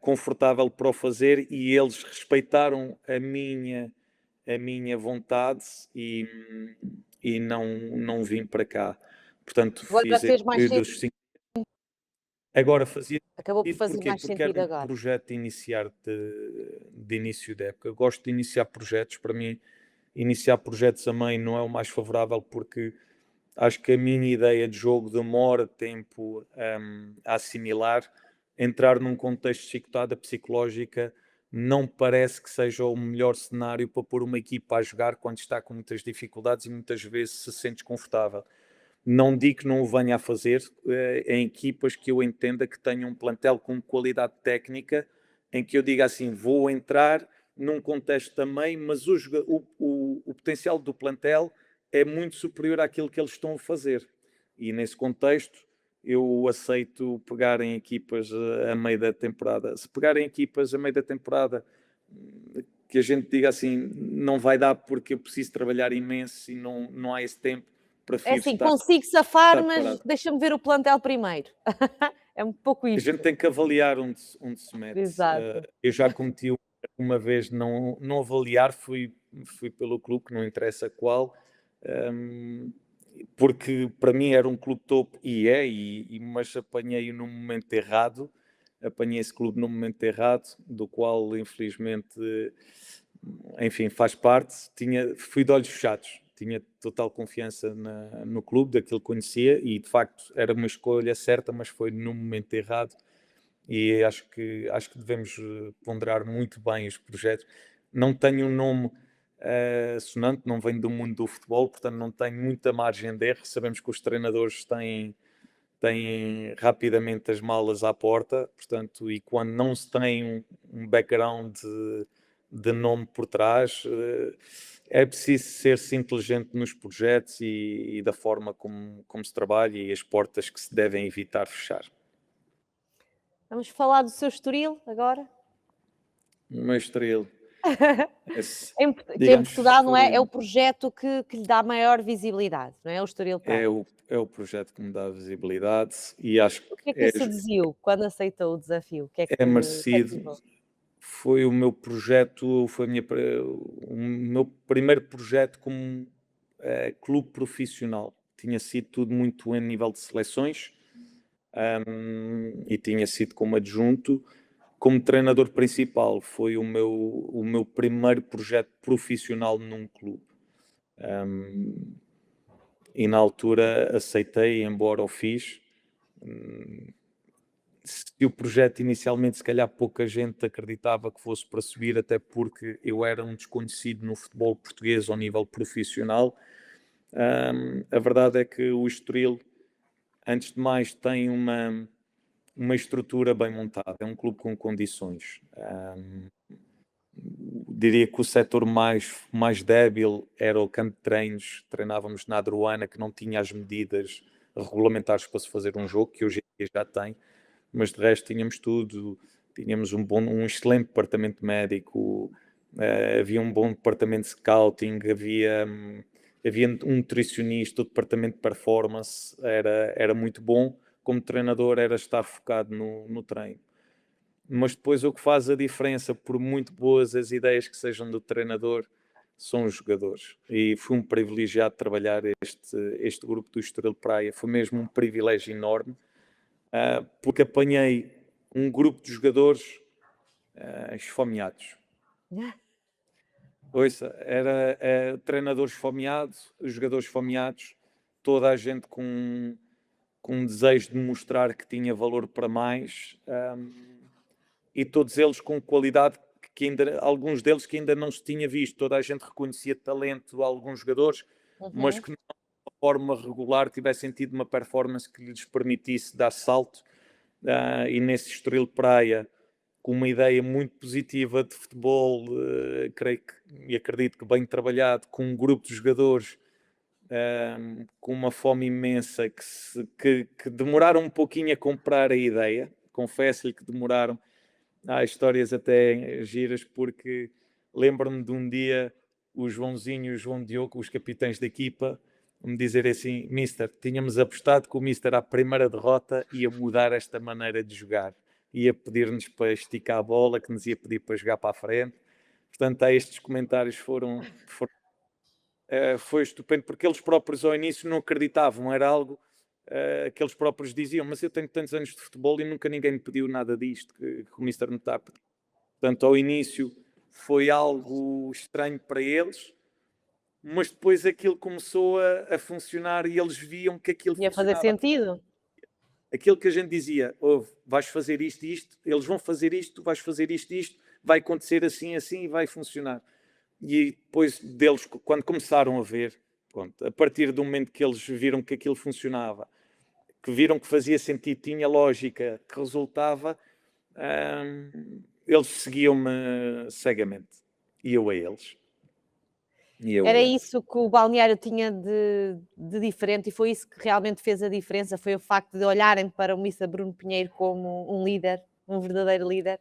confortável para o fazer, e eles respeitaram a minha vontade e não vim para cá. Portanto, Agora fiz este fez mais período sentido, dos 5. Agora fazia acabou por sentido, fazer porquê? mais Porque era sentido um agora. projeto de iniciar de início da época. Eu gosto de iniciar projetos. Para mim, iniciar projetos a meio não é o mais favorável, porque acho que a minha ideia de jogo demora tempo a assimilar. Entrar num contexto de chicotada psicológica não parece que seja o melhor cenário para pôr uma equipa a jogar quando está com muitas dificuldades e muitas vezes se sente desconfortável. Não digo que não o venha a fazer em equipas que eu entenda que tenham um plantel com qualidade técnica, em que eu diga assim, vou entrar num contexto também, mas o potencial do plantel é muito superior àquilo que eles estão a fazer. E nesse contexto eu aceito pegarem equipas a meio da temporada. Se pegarem equipas a meio da temporada que a gente diga assim, não vai dar porque eu preciso trabalhar imenso e não há esse tempo, É prefiro assim, estar consigo safar, mas parado. deixa-me ver o plantel primeiro. É um pouco A isto. gente tem que avaliar onde se mete. Exato. Eu já cometi uma vez não avaliar, fui pelo clube, que não interessa qual, porque para mim era um clube topo, mas apanhei-o no momento errado, apanhei esse clube no momento errado, do qual infelizmente, enfim, faz parte. Fui de olhos fechados, tinha total confiança no clube, daquilo que conhecia, e de facto era uma escolha certa, mas foi no momento errado. E acho que devemos ponderar muito bem os projetos. Não tenho um nome sonante, não venho do mundo do futebol, portanto não tenho muita margem de erro. Sabemos que os treinadores têm rapidamente as malas à porta, portanto, e quando não se tem um background de nome por trás, é preciso ser-se inteligente nos projetos e da forma como se trabalha e as portas que se devem evitar fechar. Vamos falar do seu Estoril agora? Uma estrela. Que em Digamos, Portugal não é, é o foi, projeto que lhe dá maior visibilidade, não é? O Estoril é, Praia. o, é o projeto que me dá visibilidade e acho O que que é que o seduziu quando aceitou o desafio? é O que é que merecido. levou? Foi o meu projeto, o meu primeiro projeto como clube profissional. Tinha sido tudo muito em nível de seleções, e tinha sido como adjunto. Como treinador principal, foi o meu primeiro projeto profissional num clube. E na altura aceitei, embora o fiz. Se o projeto inicialmente, se calhar pouca gente acreditava que fosse para subir, até porque eu era um desconhecido no futebol português ao nível profissional. A verdade é que o Estoril, antes de mais, tem uma estrutura bem montada, é um clube com condições. Diria que o setor mais débil era o campo de treinos. Treinávamos na Adroana, que não tinha as medidas regulamentares para se fazer um jogo, que hoje em dia já tem, mas de resto tínhamos tudo. Tínhamos um excelente departamento médico, havia um bom departamento de scouting, havia um nutricionista, o departamento de performance era muito bom. Como treinador era estar focado no treino. Mas depois o que faz a diferença, por muito boas as ideias que sejam do treinador, são os jogadores. E fui um privilegiado de trabalhar este grupo do Estoril Praia. Foi mesmo um privilégio enorme, porque apanhei um grupo de jogadores esfomeados. Ouça, era treinador esfomeado, jogadores esfomeados, toda a gente com um desejo de mostrar que tinha valor para mais. e todos eles com qualidade que ainda, alguns deles que ainda não se tinha visto. Toda a gente reconhecia talento de alguns jogadores, mas que não de forma regular tivessem tido uma performance que lhes permitisse dar salto. E nesse Estoril Praia, com uma ideia muito positiva de futebol, creio que, e acredito que bem trabalhado, com um grupo de jogadores com uma fome imensa que demoraram um pouquinho a comprar a ideia. Confesso-lhe que demoraram. Há histórias até giras, porque lembro-me de um dia o Joãozinho e o João Diogo, os capitães da equipa, me dizer assim: Mister, tínhamos apostado que o Mister à primeira derrota ia mudar esta maneira de jogar, ia pedir-nos para esticar a bola, que nos ia pedir para jogar para a frente. Portanto, estes comentários foi estupendo, porque eles próprios ao início não acreditavam, era algo que eles próprios diziam, mas eu tenho tantos anos de futebol e nunca ninguém me pediu nada disto que o Mister me está a pedir. Portanto, ao início foi algo estranho para eles, mas depois aquilo começou a funcionar e eles viam que aquilo Ia fazer funcionava. sentido. Aquilo que a gente dizia: vais fazer isto e isto, eles vão fazer isto, vais fazer isto e isto, vai acontecer assim, assim e vai funcionar. E depois deles, quando começaram a ver, pronto, a partir do momento que eles viram que aquilo funcionava, que viram que fazia sentido, tinha lógica, que resultava, eles seguiam-me cegamente. E eu a eles. Era isso que o balneário tinha de diferente e foi isso que realmente fez a diferença, foi o facto de olharem para o Mister Bruno Pinheiro como um líder, um verdadeiro líder?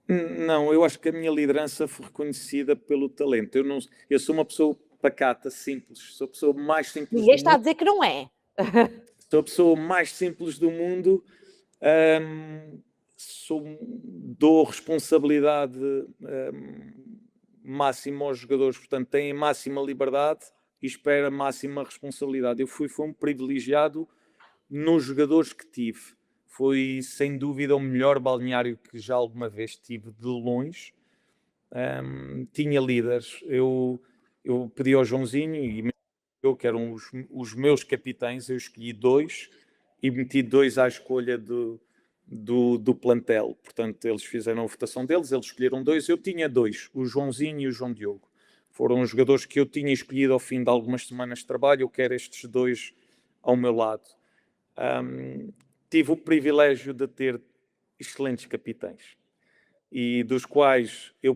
Não, eu acho que a minha liderança foi reconhecida pelo talento. Eu sou uma pessoa pacata, simples. Sou a pessoa mais simples Ninguém do está a mundo. dizer que não é. Sou a pessoa mais simples do mundo. Dou responsabilidade máxima aos jogadores, portanto, têm máxima liberdade e espero máxima responsabilidade. Foi um privilegiado nos jogadores que tive. Foi, sem dúvida, o melhor balneário que já alguma vez tive de longe. Tinha líderes. Eu pedi ao Joãozinho e eu, que eram os meus capitães, eu escolhi 2 e meti 2 à escolha do plantel. Portanto, eles fizeram a votação deles, eles escolheram 2. Eu tinha 2, o Joãozinho e o João Diogo. Foram os jogadores que eu tinha escolhido ao fim de algumas semanas de trabalho. Eu quero estes 2 ao meu lado. Tive o privilégio de ter excelentes capitães e dos quais eu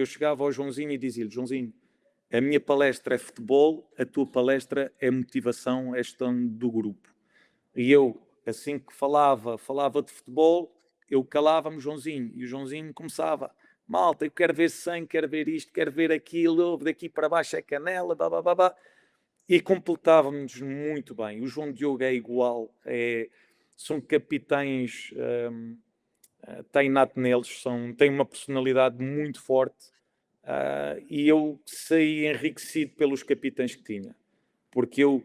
chegava ao Joãozinho e dizia-lhe: Joãozinho, a minha palestra é futebol, a tua palestra é motivação, é gestão do grupo. E eu, assim que falava de futebol, eu calava-me Joãozinho, e o Joãozinho começava: malta, eu quero ver sangue, quero ver isto, quero ver aquilo, daqui para baixo é canela, babá. E completávamos muito bem. O João Diogo é igual, são capitães, está inato neles, têm uma personalidade muito forte, e eu saí enriquecido pelos capitães que tinha, porque eu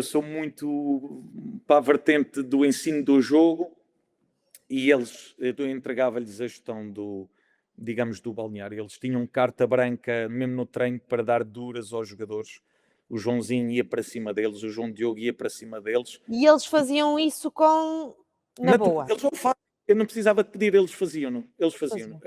sou muito para a vertente do ensino do jogo e eu entregava-lhes a gestão digamos, do balneário. Eles tinham carta branca, mesmo no treino, para dar duras aos jogadores. O Joãozinho ia para cima deles, o João Diogo ia para cima deles. E eles faziam isso na boa. Eles não fazem, eu não precisava de pedir, eles faziam-no. Eles faziam-no.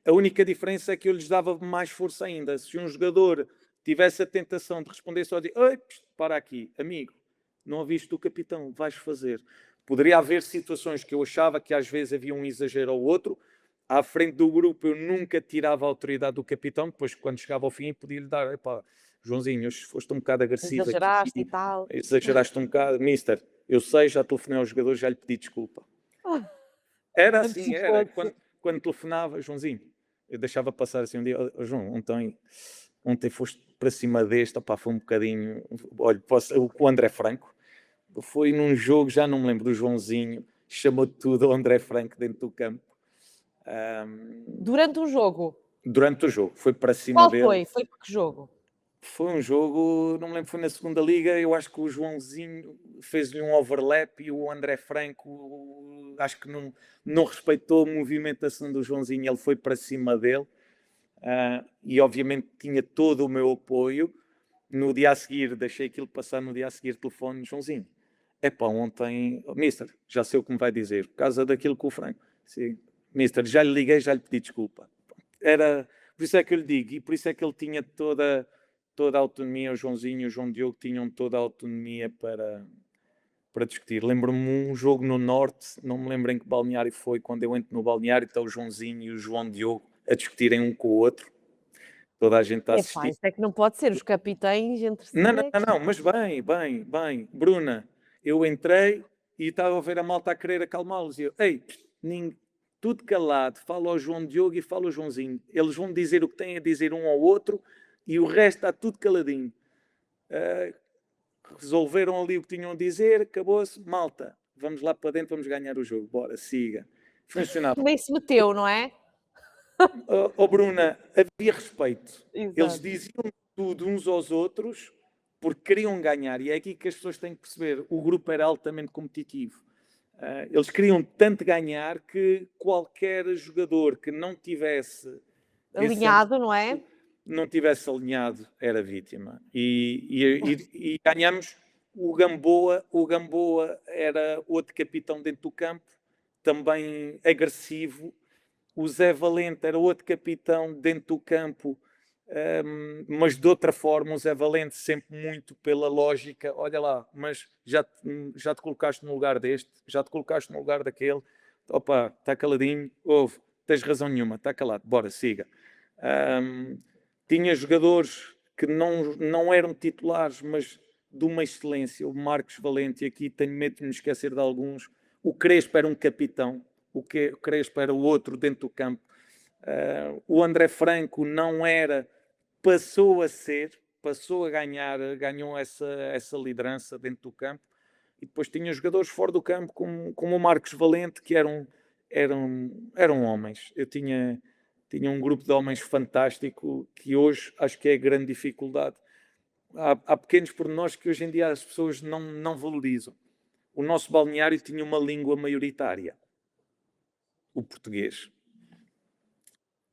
A única diferença é que eu lhes dava mais força ainda. Se um jogador tivesse a tentação de responder só de: oi, para aqui, amigo, não ouviste o capitão, vais fazer. Poderia haver situações que eu achava que às vezes havia um exagero ou outro. À frente do grupo eu nunca tirava a autoridade do capitão, depois quando chegava ao fim podia-lhe dar: epá, Joãozinho, hoje foste um bocado agressivo Exageraste aqui, e tal. exageraste um bocado, mister, eu sei, já telefonei ao jogador, já lhe pedi desculpa. Era assim, era. Quando telefonava, Joãozinho, eu deixava passar assim um dia: João, ontem foste para cima deste, opá, foi um bocadinho. Olha, o André Franco foi num jogo, já não me lembro, do Joãozinho, chamou tudo ao André Franco dentro do campo. Durante um jogo. Durante o jogo, foi para cima Qual dele. foi? Foi que jogo? Foi um jogo, não me lembro, foi na segunda liga. Eu acho que o Joãozinho fez-lhe um overlap e o André Franco acho que não respeitou a movimentação do Joãozinho. Ele foi para cima dele, e obviamente tinha todo o meu apoio. No dia a seguir, deixei aquilo passar. No dia a seguir, telefone: Joãozinho, epá, ontem, mister, já sei o que me vai dizer, por causa daquilo que o Franco, sim, mister, já lhe liguei, já lhe pedi desculpa. Por isso é que eu lhe digo, e por isso é que ele tinha toda a autonomia, o Joãozinho e o João Diogo tinham toda a autonomia para discutir. Lembro-me um jogo no Norte, não me lembro em que balneário foi, quando eu entro no balneário, está o Joãozinho e o João Diogo a discutirem um com o outro, toda a gente a Epá, assistir. isso é que não pode ser, os capitães entre si. Não, mas bem. Bruna, eu entrei e estava a ver a malta a querer acalmá-los. E eu, ei, tudo calado, fala ao João Diogo e fala ao Joãozinho. Eles vão dizer o que têm a dizer um ao outro e o resto está tudo caladinho. Resolveram ali o que tinham a dizer, acabou-se. Malta, vamos lá para dentro, vamos ganhar o jogo. Bora, siga. Funcionava. Nem se meteu, não é? Bruna, havia respeito. Exato. Eles diziam tudo uns aos outros porque queriam ganhar. E é aqui que as pessoas têm que perceber. O grupo era altamente competitivo. Eles queriam tanto ganhar que qualquer jogador que não tivesse Alinhado, não é? não tivesse alinhado era vítima. E ganhamos. O Gamboa era outro capitão dentro do campo, também agressivo. O Zé Valente era outro capitão dentro do campo, mas de outra forma. O Zé Valente sempre muito pela lógica. Olha lá, mas já te colocaste no lugar deste, já te colocaste no lugar daquele. Opa, está caladinho, ouve, tens razão nenhuma, está calado, bora, siga. Tinha jogadores que não eram titulares, mas de uma excelência. O Marcos Valente, e aqui tenho medo de me esquecer de alguns. O Crespo era um capitão. O Crespo era o outro dentro do campo. O André Franco não era, passou a ganhar, ganhou essa liderança dentro do campo. E depois tinha jogadores fora do campo, como o Marcos Valente, que eram homens. Eu tinha um grupo de homens fantástico, que hoje acho que é a grande dificuldade. Há pequenos pormenores que hoje em dia as pessoas não valorizam. O nosso balneário tinha uma língua maioritária, o português.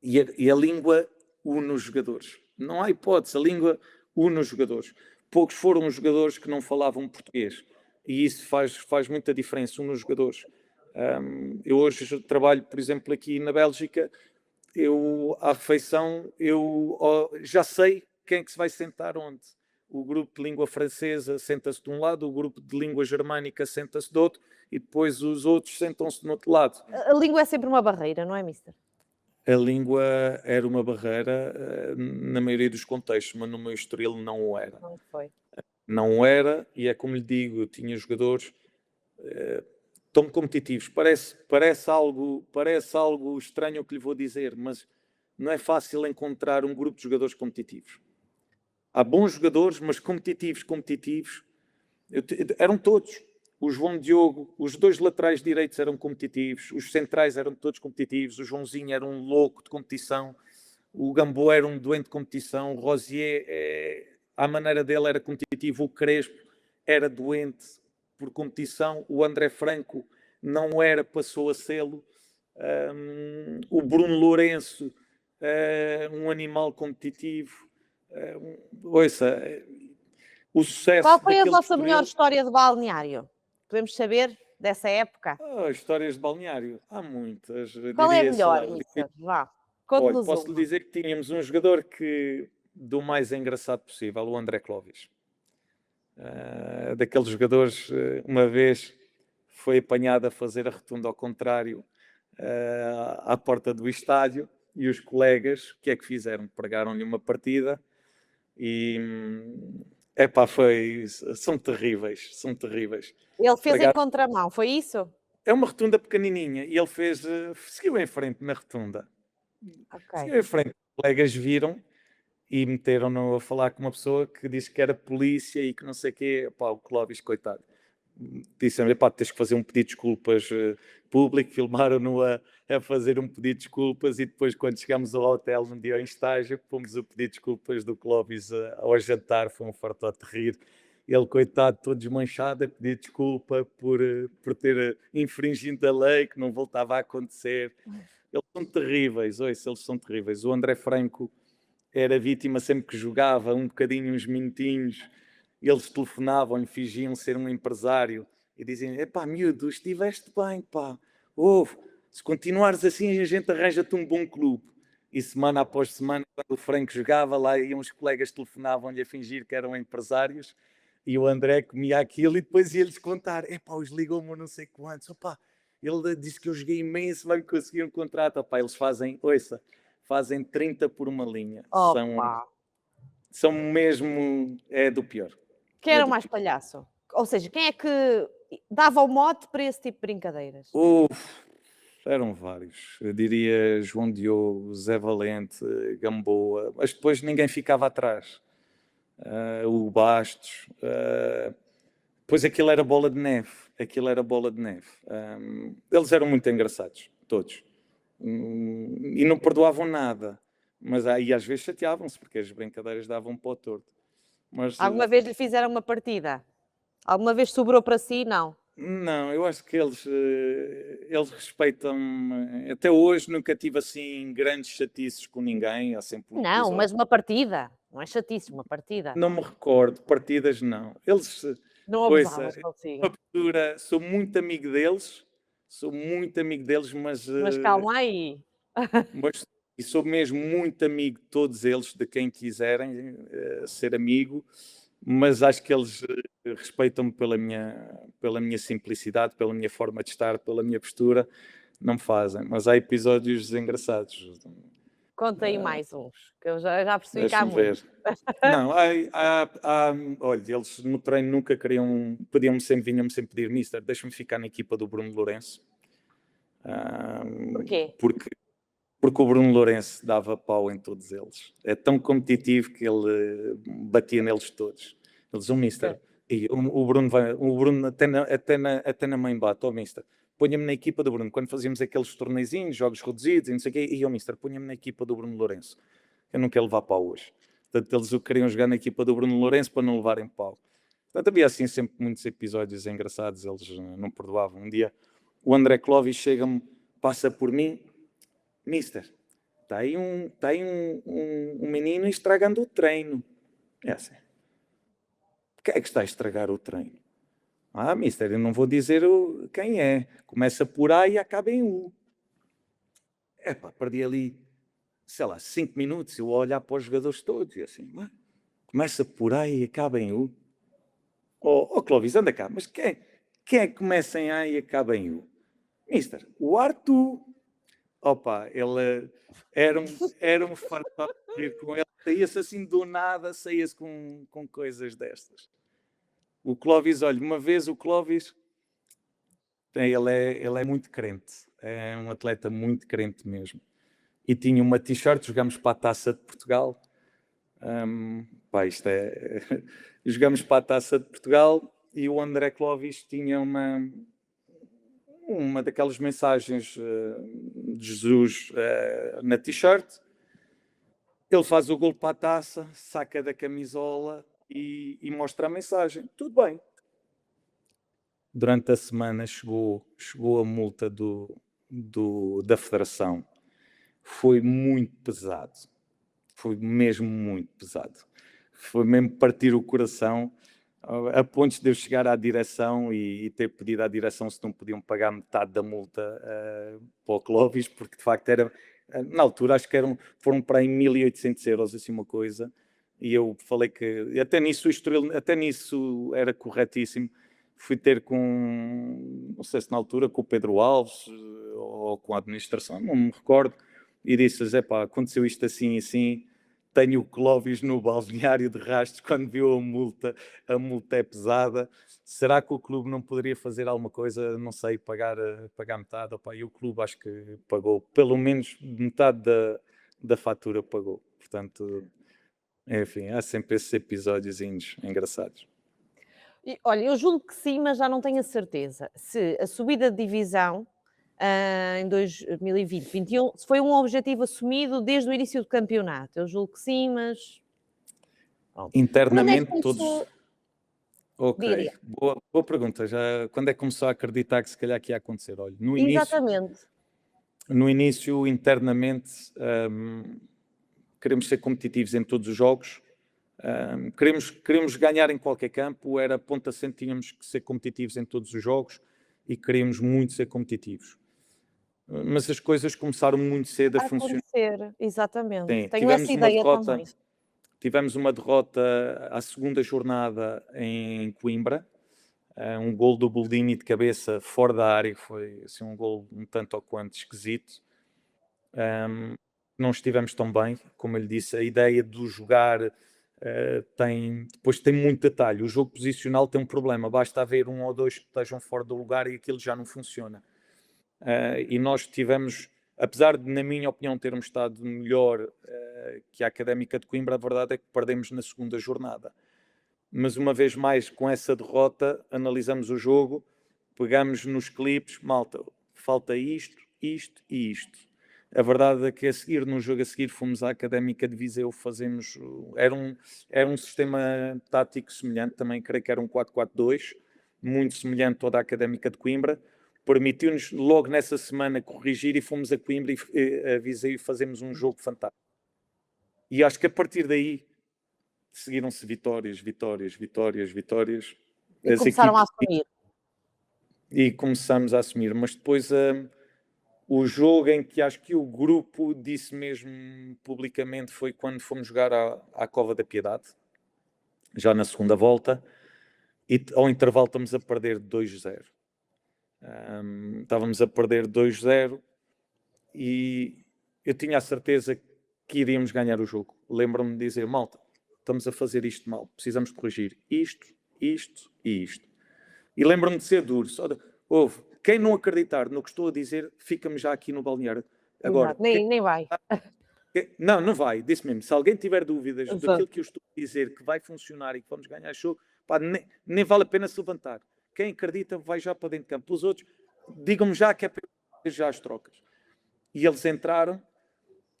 E a língua une os jogadores. Não há hipótese, a língua une os jogadores. Poucos foram os jogadores que não falavam português. E isso faz muita diferença, une os jogadores. Eu hoje trabalho, por exemplo, aqui na Bélgica. À refeição, já sei quem é que se vai sentar onde. O grupo de língua francesa senta-se de um lado, o grupo de língua germânica senta-se do outro, e depois os outros sentam-se do outro lado. A língua é sempre uma barreira, não é, mister? A língua era uma barreira na maioria dos contextos, mas no meu Estoril não o era. Não foi. Não era, e é como lhe digo, eu tinha jogadores tão competitivos. Parece algo estranho o que lhe vou dizer, mas não é fácil encontrar um grupo de jogadores competitivos. Há bons jogadores, mas competitivos. Eram todos. O João Diogo, os dois laterais direitos eram competitivos, os centrais eram todos competitivos, o Joãozinho era um louco de competição, o Gamboa era um doente de competição, o Rosier, à maneira dele, era competitivo, o Crespo era doente por competição, o André Franco não era, passou a sê-lo, o Bruno Lourenço, um animal competitivo. Ouça, o sucesso. Qual foi a vossa Estoril... melhor história de balneário? Podemos saber dessa época? Histórias de balneário, há muitas. Qual é a melhor, mister? Vá, conte-nos posso lhe dizer que tínhamos um jogador do mais engraçado possível, o André Clóvis. Daqueles jogadores, uma vez foi apanhado a fazer a rotunda ao contrário à porta do estádio, e os colegas, o que é que fizeram? Pregaram-lhe uma partida e são terríveis. Ele fez em contramão, foi isso? É uma rotunda pequenininha e ele seguiu em frente na rotunda. Okay. Seguiu em frente. Os colegas viram e meteram-no a falar com uma pessoa que disse que era polícia e que não sei o quê. O Clóvis, coitado. Disseram-lhe, tens que fazer um pedido de desculpas público. Filmaram-no a fazer um pedido de desculpas, e depois, quando chegámos ao hotel num dia em estágio, fomos o pedido de desculpas do Clóvis ao jantar. Foi um fartote de rir. Ele, coitado, todo desmanchado, a pedir desculpa por ter infringido a lei, que não voltava a acontecer. Eles são terríveis, eles são terríveis. O André Franco era vítima sempre que jogava, um bocadinho, uns minutinhos. Eles telefonavam-lhe, fingiam ser um empresário e dizem, epá, miúdo, estiveste bem, pá, ouve, se continuares assim a gente arranja-te um bom clube. E semana após semana, quando o Franco jogava, lá iam os colegas telefonavam-lhe a fingir que eram empresários, e o André comia aquilo e depois ia-lhes contar, epá, os ligou-me não sei quantos, opá, ele disse que eu joguei imenso, vai-me conseguir um contrato, opá, eles fazem, ouça, fazem 30 por uma linha, Opa! são mesmo, é do pior. Quem era o mais palhaço? Ou seja, quem é que dava o mote para esse tipo de brincadeiras? Eram vários. Eu diria João Diogo, Zé Valente, Gamboa, mas depois ninguém ficava atrás. O Bastos. Depois aquilo era bola de neve. Aquilo era bola de neve. Eles eram muito engraçados, todos. E não perdoavam nada. Mas aí às vezes chateavam-se, porque as brincadeiras davam para o torto. Mas, Alguma vez lhe fizeram uma partida? Alguma vez sobrou para si? Não. não, eu acho que eles respeitam. Até hoje nunca tive assim grandes chatices com ninguém. Há sempre um Não, episódio. mas uma partida. Não é chatice, uma partida. Não me recordo, partidas não. Eles, Não ouça, abusavas consigo. uma postura, sou muito amigo deles, Mas calma aí. mas e sou mesmo muito amigo de todos eles, de quem quiserem ser amigo, mas acho que eles respeitam-me pela minha simplicidade, pela minha forma de estar, pela minha postura, não me fazem. Mas há episódios engraçados. Conta aí mais uns, que eu já percebi que há Deixa-me ver. muitos. Não, olha, eles no treino nunca queriam, vinham-me sempre pedir, Mister, deixa-me ficar na equipa do Bruno Lourenço. Porquê? Porque o Bruno Lourenço dava pau em todos eles. É tão competitivo que ele batia neles todos. Eles, Mister, e o Bruno até na mãe bate, Mister, ponha-me na equipa do Bruno. Quando fazíamos aqueles torneizinhos, jogos reduzidos e não sei o quê, e Mister, ponha-me na equipa do Bruno Lourenço. Eu não quero levar pau hoje. Portanto, eles o queriam jogar na equipa do Bruno Lourenço para não levarem pau. Portanto, havia assim sempre muitos episódios engraçados, eles não perdoavam. Um dia, o André Clovis chega-me, passa por mim, Mister, está aí um menino estragando o treino. É assim. Quem é que está a estragar o treino? Mister, eu não vou dizer quem é. Começa por A e acaba em U. Perdi ali, sei lá, 5 minutos, eu a olhar para os jogadores todos e assim, começa por A e acaba em U. Clóvis, anda cá, mas quem é que começa em A e acaba em U? Mister, o Arthur. Opa, ele era um farto de rir com ele. Saía-se assim do nada, saía-se com coisas destas. O Clóvis, olha, uma vez o Clóvis, ele é muito crente. É um atleta muito crente mesmo. E tinha uma t-shirt, jogamos para a Taça de Portugal. Jogamos para a Taça de Portugal e o André Clóvis tinha uma daquelas mensagens de Jesus na t-shirt. Ele faz o gol para a taça, saca da camisola e mostra a mensagem. Tudo bem. Durante a semana chegou a multa da Federação. Foi muito pesado. Foi mesmo muito pesado. Foi mesmo partir o coração, a pontos de eu chegar à direção e ter pedido à direção se não podiam pagar metade da multa para o Clóvis, porque de facto era, na altura acho que foram para aí 1.800 euros, assim uma coisa, e eu falei que até nisso era corretíssimo. Fui ter com, não sei se na altura, com o Pedro Alves ou com a administração, não me recordo, e disse-lhes, aconteceu isto assim e assim, tenho o Clóvis no balneário de Rastos quando viu a multa é pesada, será que o clube não poderia fazer alguma coisa, não sei, pagar metade? E o clube acho que pagou, pelo menos metade da fatura pagou, portanto, enfim, há sempre esses episódios engraçados. Olha, eu julgo que sim, mas já não tenho a certeza. Se a subida de divisão em 2020-21 se foi um objetivo assumido desde o início do campeonato. Eu julgo que sim, mas... Internamente Quando é que começou... todos... Ok, Diga, diga. boa pergunta. Já, quando é que começou a acreditar que se calhar que ia acontecer? Olha, Exatamente. No início, internamente, queremos ser competitivos em todos os jogos, Queríamos ganhar em qualquer campo, era ponto assente, tínhamos que ser competitivos em todos os jogos e queríamos muito ser competitivos. Mas as coisas começaram muito cedo a A funcionar. acontecer, exatamente. Sim, Tenho essa ideia também. tivemos uma derrota à segunda jornada em Coimbra, um gol do Boldini de cabeça fora da área, foi assim, um gol um tanto ou quanto esquisito. Não estivemos tão bem, como ele disse, a ideia do jogar depois tem muito detalhe. O jogo posicional tem um problema, basta haver um ou dois que estejam fora do lugar e aquilo já não funciona. E nós tivemos, apesar de, na minha opinião, termos estado melhor que a Académica de Coimbra, a verdade é que perdemos na segunda jornada. Mas uma vez mais, com essa derrota, analisamos o jogo, pegamos nos clipes, malta, falta isto, isto e isto. A verdade é que no jogo a seguir, fomos à Académica de Viseu, era um sistema tático semelhante, também creio que era um 4-4-2, muito semelhante toda a Académica de Coimbra, permitiu-nos logo nessa semana corrigir e fomos a Coimbra e a Viseu e fazemos um jogo fantástico. E acho que a partir daí seguiram-se vitórias. E começaram a assumir. E começamos a assumir, mas depois o jogo em que acho que o grupo disse mesmo publicamente foi quando fomos jogar à Cova da Piedade, já na segunda volta, e ao intervalo estamos a perder 2-0. Estávamos a perder 2-0 e eu tinha a certeza que iríamos ganhar o jogo. Lembro-me de dizer, malta, estamos a fazer isto mal, precisamos corrigir isto e isto. E lembro-me de ser duro. Quem não acreditar no que estou a dizer, fica-me já aqui no balneário. Agora, nem vai. Não vai, disse mesmo. Se alguém tiver dúvidas daquilo que eu estou a dizer, que vai funcionar e que vamos ganhar jogo, nem vale a pena se levantar. Quem acredita vai já para dentro de campo. Os outros, digam-me já que é para já as trocas. E eles entraram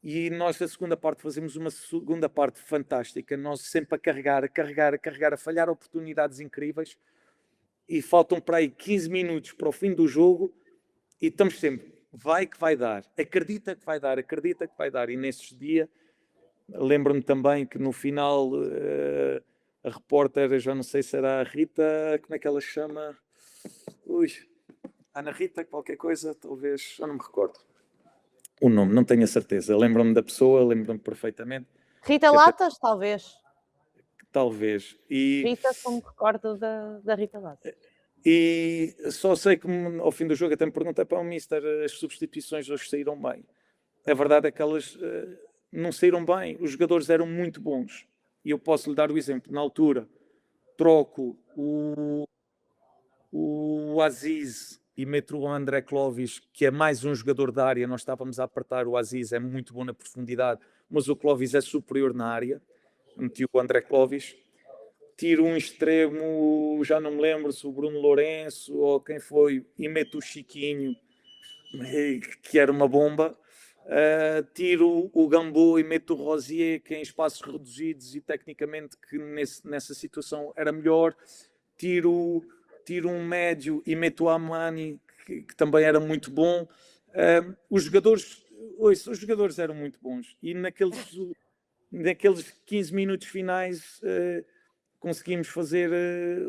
e nós na segunda parte fazemos uma segunda parte fantástica. Nós sempre a carregar, a falhar oportunidades incríveis. E faltam para aí 15 minutos para o fim do jogo e estamos sempre, vai que vai dar, acredita que vai dar. E nesse dia, lembro-me também que no final a repórter, já não sei se era a Rita, como é que ela se chama? Ana Rita, qualquer coisa, talvez, eu não me recordo. O nome, não tenho a certeza. Lembro-me da pessoa, lembro-me perfeitamente. Rita Latas, talvez. Talvez. Rita, como me recordo da Rita Latas. E só sei que ao fim do jogo até me perguntei para o Mister, as substituições hoje saíram bem. A verdade é que elas não saíram bem. Os jogadores eram muito bons. E eu posso lhe dar o exemplo. Na altura, troco o Aziz e meto o André Clovis, que é mais um jogador da área. Nós estávamos a apertar. O Aziz é muito bom na profundidade, mas o Clovis é superior na área. Meti o André Clovis. Tiro um extremo, já não me lembro se o Bruno Lourenço ou quem foi, e meto o Chiquinho, que era uma bomba. Tiro o Gambo e meto o Rosier, que em espaços reduzidos e tecnicamente que nessa situação era melhor. Tiro um médio e meto o Amani, que também era muito bom. Os jogadores eram muito bons. E naqueles 15 minutos finais conseguimos fazer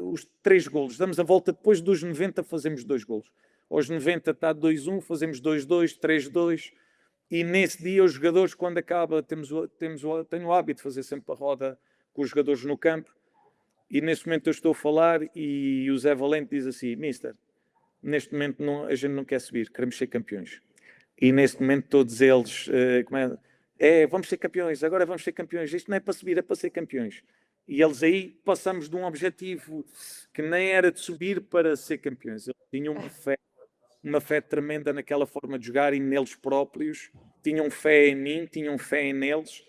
os 3 golos. Damos a volta depois dos 90, fazemos 2 golos. Aos 90 está 2-1, fazemos 2-2, 3-2. E nesse dia os jogadores, quando acaba, tenho o hábito de fazer sempre a roda com os jogadores no campo. E nesse momento eu estou a falar e o Zé Valente diz assim, Mister, neste momento a gente não quer subir, queremos ser campeões. E neste momento todos eles, vamos ser campeões, agora vamos ser campeões. Isto não é para subir, é para ser campeões. E eles aí passamos de um objetivo que nem era de subir para ser campeões. Eles tinham uma fé tremenda naquela forma de jogar e neles próprios. Tinham fé em mim, tinham fé neles.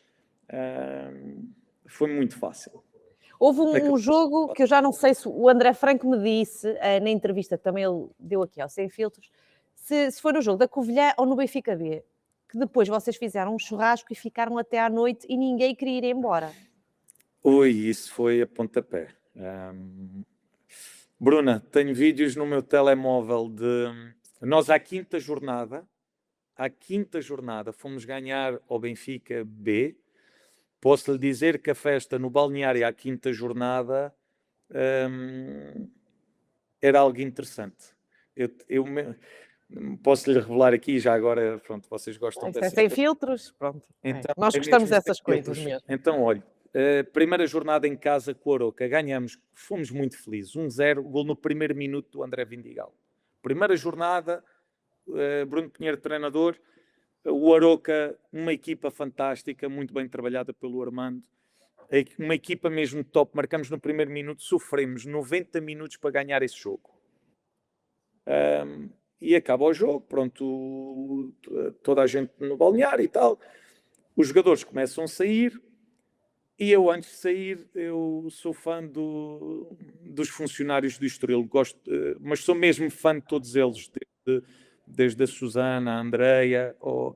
Foi muito fácil. Houve um jogo que eu já não sei se o André Franco me disse na entrevista que também ele deu aqui ao Sem Filtros, se foi no jogo da Covilhã ou no Benfica B, que depois vocês fizeram um churrasco e ficaram até à noite e ninguém queria ir embora. Isso foi a pontapé. Bruna, tenho vídeos no meu telemóvel de... Nós à quinta jornada, fomos ganhar ao Benfica B Posso lhe dizer que a festa no balneário à quinta jornada era algo interessante. Posso lhe revelar aqui, já agora, pronto, vocês gostam Isso é dessas sem coisas. filtros, pronto. Então, Nós é gostamos mesmo sem dessas coisas filtros. mesmo. Então, olha, primeira jornada em casa com o Aroca, ganhamos, fomos muito felizes, 1-0, gol no primeiro minuto do André Vindigal. Primeira jornada, Bruno Pinheiro, treinador, o Aroca, uma equipa fantástica, muito bem trabalhada pelo Armando, uma equipa mesmo top, marcamos no primeiro minuto, sofremos 90 minutos para ganhar esse jogo. E acaba o jogo, pronto, toda a gente no balneário e tal, os jogadores começam a sair, e eu antes de sair, eu sou fã dos funcionários do Estoril, gosto, mas sou mesmo fã de todos eles, desde a Susana, a Andreia, ao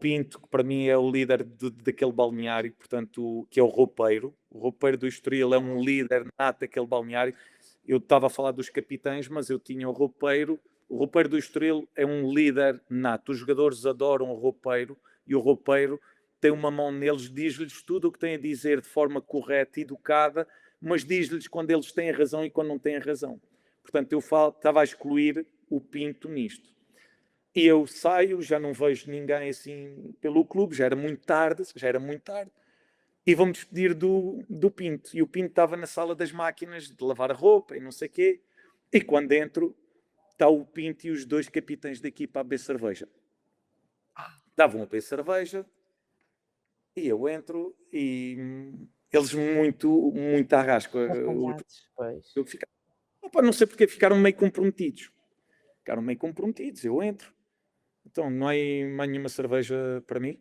Pinto, que para mim é o líder daquele balneário, portanto, que é o roupeiro. O roupeiro do Estoril é um líder nato daquele balneário. Eu estava a falar dos capitães, mas eu tinha o roupeiro. O roupeiro do Estoril é um líder nato. Os jogadores adoram o roupeiro e o roupeiro tem uma mão neles, diz-lhes tudo o que tem a dizer de forma correta e educada, mas diz-lhes quando eles têm razão e quando não têm razão. Portanto, eu estava a excluir o Pinto nisto. E eu saio, já não vejo ninguém assim pelo clube, já era muito tarde, e vou-me despedir do Pinto. E o Pinto estava na sala das máquinas de lavar a roupa e não sei o quê. E quando entro, está o Pinto e os dois capitães da equipa a beber cerveja. Davam a beber cerveja, e eu entro e eles muito arrasco. Eu ficava, não sei porque ficaram meio comprometidos. Eu entro. Então, não há mais nenhuma cerveja para mim?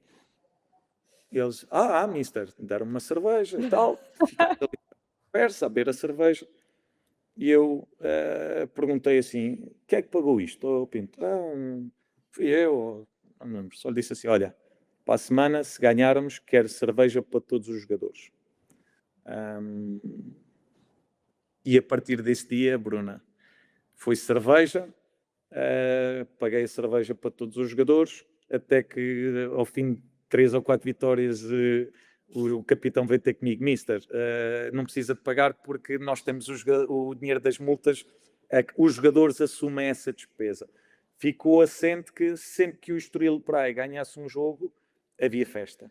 E eles, mister, deram-me uma cerveja e tal. Ficámos ali a conversa, a beber a cerveja. E eu perguntei assim, quem é que pagou isto? Oh, Pinto, fui eu. Não, só lhe disse assim, olha, para a semana, se ganharmos, quero cerveja para todos os jogadores. E a partir desse dia, Bruna, foi cerveja, paguei a cerveja para todos os jogadores, até que ao fim de 3 ou 4 vitórias o capitão veio ter comigo, mister, não precisa de pagar porque nós temos o dinheiro das multas, os jogadores assumem essa despesa. Ficou assente que sempre que o Estoril Praia ganhasse um jogo, havia festa.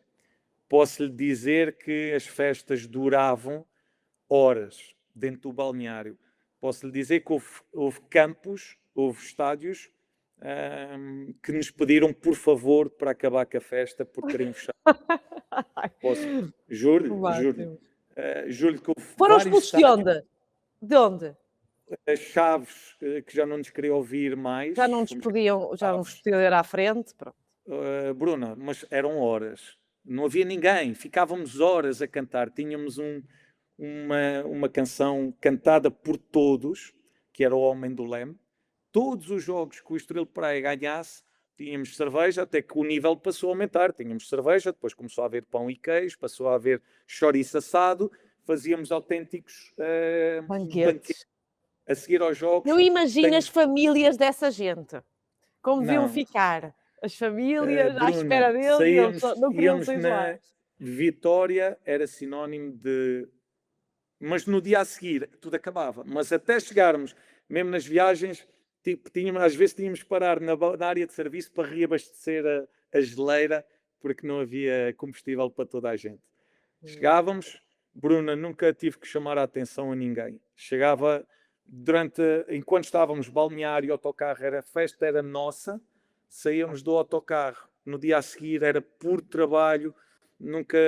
Posso-lhe dizer que as festas duravam horas dentro do balneário. Posso-lhe dizer que houve campos, houve estádios que nos pediram, por favor, para acabar com a festa, porque queriam fechar. Juro-lhe que houve Foram vários expulsos de estádios, onde? De onde? as chaves que já não nos queria ouvir mais. Já não nos podiam ir à frente, pronto. Bruna, mas eram horas. Não havia ninguém, ficávamos horas a cantar. Tínhamos uma canção cantada por todos, que era o Homem do Leme. Todos os jogos que o Estoril Praia ganhasse, tínhamos cerveja, até que o nível passou a aumentar. Tínhamos cerveja, depois começou a haver pão e queijo, passou a haver chouriço assado, fazíamos autênticos banquetes. A seguir aos jogos... Eu imagino as famílias dessa gente, como deviam ficar. As famílias à espera deles e eles não queriam sair lá. Vitória era sinónimo de... Mas no dia a seguir tudo acabava. Mas até chegarmos, mesmo nas viagens, tipo, às vezes tínhamos que parar na área de serviço para reabastecer a geleira, porque não havia combustível para toda a gente. Chegávamos, Bruna, nunca tive que chamar a atenção a ninguém. Chegava enquanto estávamos balneário, autocarro, a festa era nossa, saíamos do autocarro, no dia a seguir era por trabalho, nunca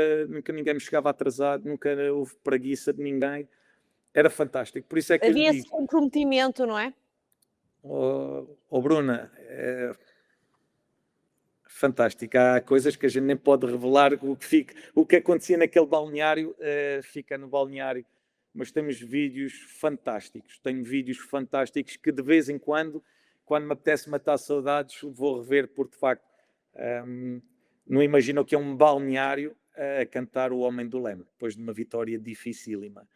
ninguém me chegava atrasado, nunca houve preguiça de ninguém, era fantástico. Por isso é que havia esse comprometimento, não é? Bruna, fantástico. Há coisas que a gente nem pode revelar, o que acontecia naquele balneário fica no balneário, mas temos vídeos fantásticos. Tenho vídeos fantásticos que de vez em quando me apetece matar saudades, vou rever, porque de facto não imagino que é um balneário a cantar o Homem do Leme, depois de uma vitória dificílima.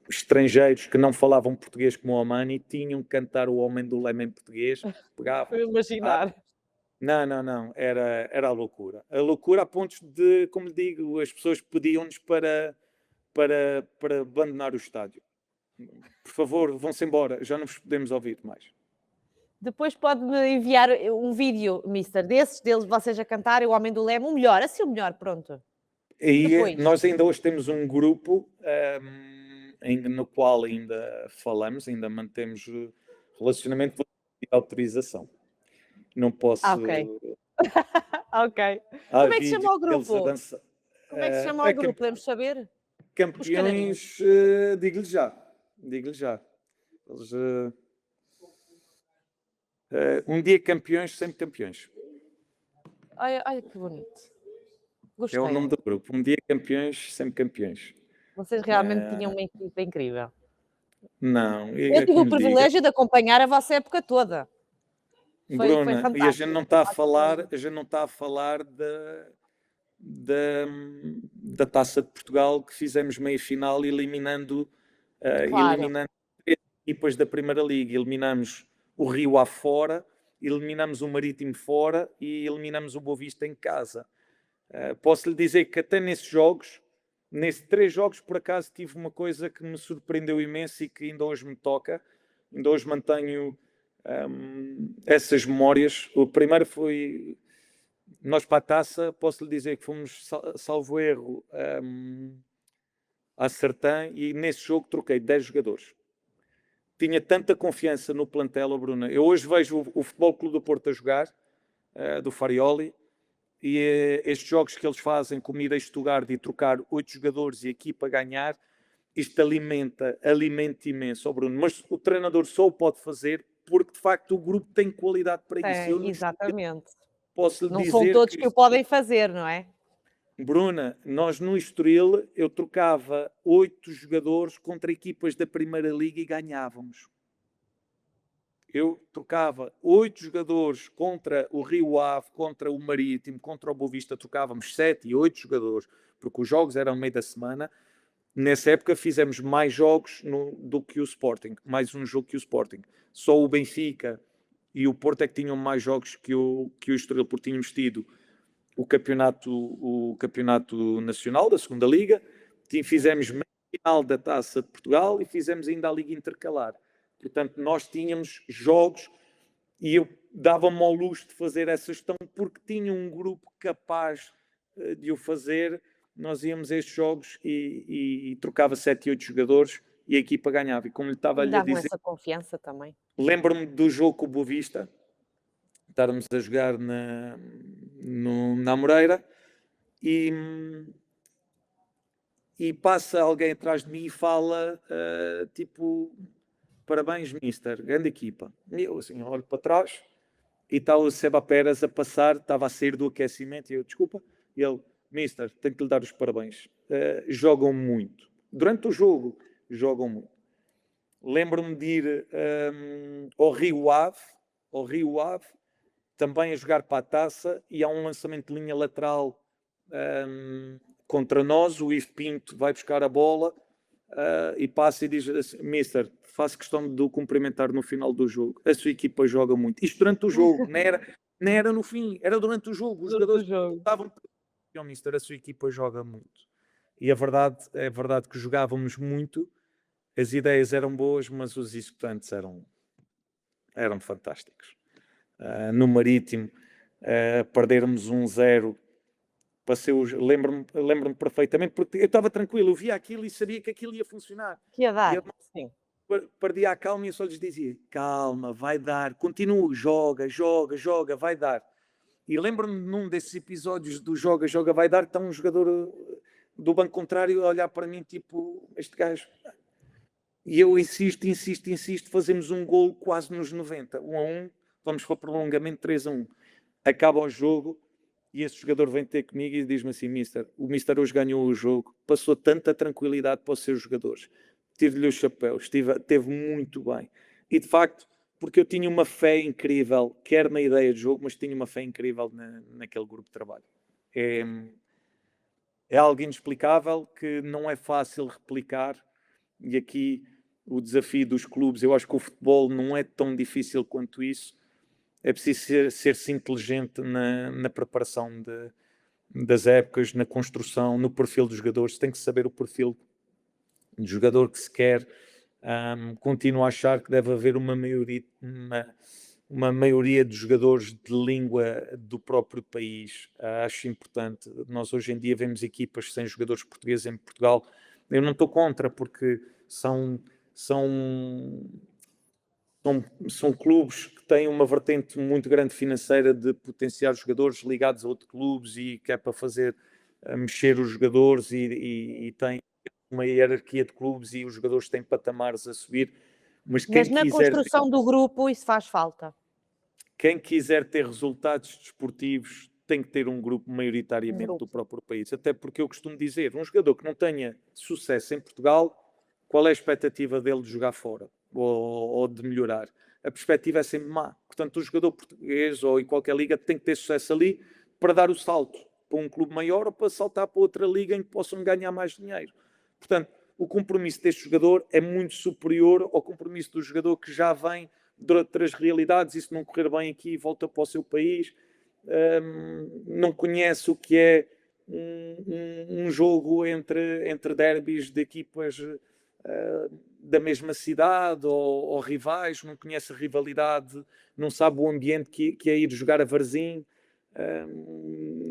Estrangeiros que não falavam português como o Omani tinham que cantar o Homem do Leme em português. Pegavam, imaginar. Não. Era a loucura. A loucura a pontos de, como digo, as pessoas pediam-nos para abandonar o estádio. Por favor, vão-se embora, já não vos podemos ouvir mais. Depois pode-me enviar um vídeo, Mister, desses, deles vocês a cantarem o Homem do Leme, o melhor, assim o melhor, pronto. E Depois. nós ainda hoje temos um grupo no qual ainda falamos, ainda mantemos relacionamento, vou pedir autorização. Não posso. Ok. Ok. Há Como é que se chama o vídeos deles a grupo? dançar. Como é que se chama o grupo? Podemos saber? Campeões, digo-lhe já. Eles, um dia campeões, sempre campeões. Olha que bonito. Gostei. É o nome do grupo. Um dia campeões, sempre campeões. Vocês realmente tinham uma equipa incrível. Não. Eu tive o privilégio de acompanhar a vossa época toda. Foi Bruna, fantástico. e a gente não está a falar da Taça de Portugal, que fizemos meia-final eliminando três equipas da Primeira Liga. Eliminamos o Rio afora, eliminamos o Marítimo fora e eliminamos o Boa Vista em casa. Posso lhe dizer que até nesses 3 jogos, por acaso, tive uma coisa que me surpreendeu imenso e que ainda hoje me toca. Ainda hoje mantenho essas memórias. O primeiro foi nós para a taça, posso lhe dizer que fomos, salvo erro, a Sertã, e nesse jogo troquei 10 jogadores. Tinha tanta confiança no plantel, Bruna. Eu hoje vejo o Futebol Clube do Porto a jogar, do Farioli, e estes jogos que eles fazem com Mira Stuttgart e trocar 8 jogadores e a equipa ganhar, isto alimenta imenso, Bruno. Mas o treinador só o pode fazer porque, de facto, o grupo tem qualidade para isso. Exatamente. Posso lhe não dizer são todos que o podem fazer, não é? Bruna, nós no Estoril, eu trocava 8 jogadores contra equipas da Primeira Liga e ganhávamos. Eu trocava 8 jogadores contra o Rio Ave, contra o Marítimo, contra o Boa Vista, trocávamos 7 e 8 jogadores, porque os jogos eram no meio da semana. Nessa época fizemos mais jogos do que o Sporting, mais um jogo que o Sporting. Só o Benfica e o Porto é que tinham mais jogos que o Estoril, porque tínhamos tido o campeonato nacional da segunda Liga, fizemos meia final da Taça de Portugal e fizemos ainda a Liga Intercalar. Portanto, nós tínhamos jogos e eu dava-me ao luxo de fazer essa gestão porque tinha um grupo capaz de o fazer. Nós íamos a estes jogos e trocava 7 e 8 jogadores e a equipa ganhava. E como lhe estava a lhe dizer, essa confiança também. Lembro-me do jogo com o Boa Vista, estarmos a jogar na Amoreira e passa alguém atrás de mim e fala tipo, parabéns, mister, grande equipa. E eu assim, olho para trás e está o Seba Pérez a passar, estava a sair do aquecimento e eu, desculpa, e ele, mister, tenho que lhe dar os parabéns. Jogam muito. Durante o jogo, jogam muito. Lembro-me de ir ao Rio Ave, também a jogar para a taça, e há um lançamento de linha lateral contra nós. O Ivo Pinto vai buscar a bola e passa e diz assim, mister, faço questão de o cumprimentar no final do jogo. A sua equipa joga muito. Isto durante o jogo, não era no fim, era durante o jogo. Os jogadores estavam... mister, a sua equipa joga muito. E a verdade é que jogávamos muito, as ideias eram boas, mas os executantes eram fantásticos. No Marítimo, perdermos 1-0, lembro-me perfeitamente, porque eu estava tranquilo, eu via aquilo e sabia que aquilo ia funcionar. Que ia dar, sim. Perdia a calma e eu só lhes dizia, calma, vai dar, continua, joga, vai dar. E lembro-me num desses episódios do joga, vai dar, está um jogador do banco contrário a olhar para mim, tipo, este gajo. E eu insisto, fazemos um golo quase nos 90, 1-1, vamos para o prolongamento 3-1. Acaba o jogo e esse jogador vem ter comigo e diz-me assim, o mister hoje ganhou o jogo, passou tanta tranquilidade para os seus jogadores, tiro-lhe o chapéu, esteve muito bem. E de facto, porque eu tinha uma fé incrível, quer na ideia de jogo, mas tinha uma fé incrível naquele grupo de trabalho. É algo inexplicável que não é fácil replicar, e aqui o desafio dos clubes, eu acho que o futebol não é tão difícil quanto isso, é preciso ser-se inteligente na preparação das épocas, na construção, no perfil dos jogadores. Tem que saber o perfil do jogador que se quer. Continuo a achar que deve haver uma maioria de jogadores de língua do próprio país. Acho importante. Nós hoje em dia vemos equipas sem jogadores portugueses em Portugal. Eu não estou contra, porque são clubes que têm uma vertente muito grande financeira de potenciar jogadores ligados a outros clubes e que é para fazer mexer os jogadores e tem uma hierarquia de clubes e os jogadores têm patamares a subir. Mas na construção do grupo isso faz falta. Quem quiser ter resultados desportivos tem que ter um grupo maioritariamente do próprio país. Até porque eu costumo dizer, um jogador que não tenha sucesso em Portugal, qual é a expectativa dele de jogar fora ou de melhorar? A perspectiva é sempre má. Portanto, o jogador português ou em qualquer liga tem que ter sucesso ali para dar o salto para um clube maior ou para saltar para outra liga em que possam ganhar mais dinheiro. Portanto, o compromisso deste jogador é muito superior ao compromisso do jogador que já vem de outras realidades, e se não correr bem aqui, volta para o seu país, não conhece o que é um jogo entre derbys de equipas da mesma cidade ou rivais, não conhece a rivalidade, não sabe o ambiente que é ir jogar a Varzim,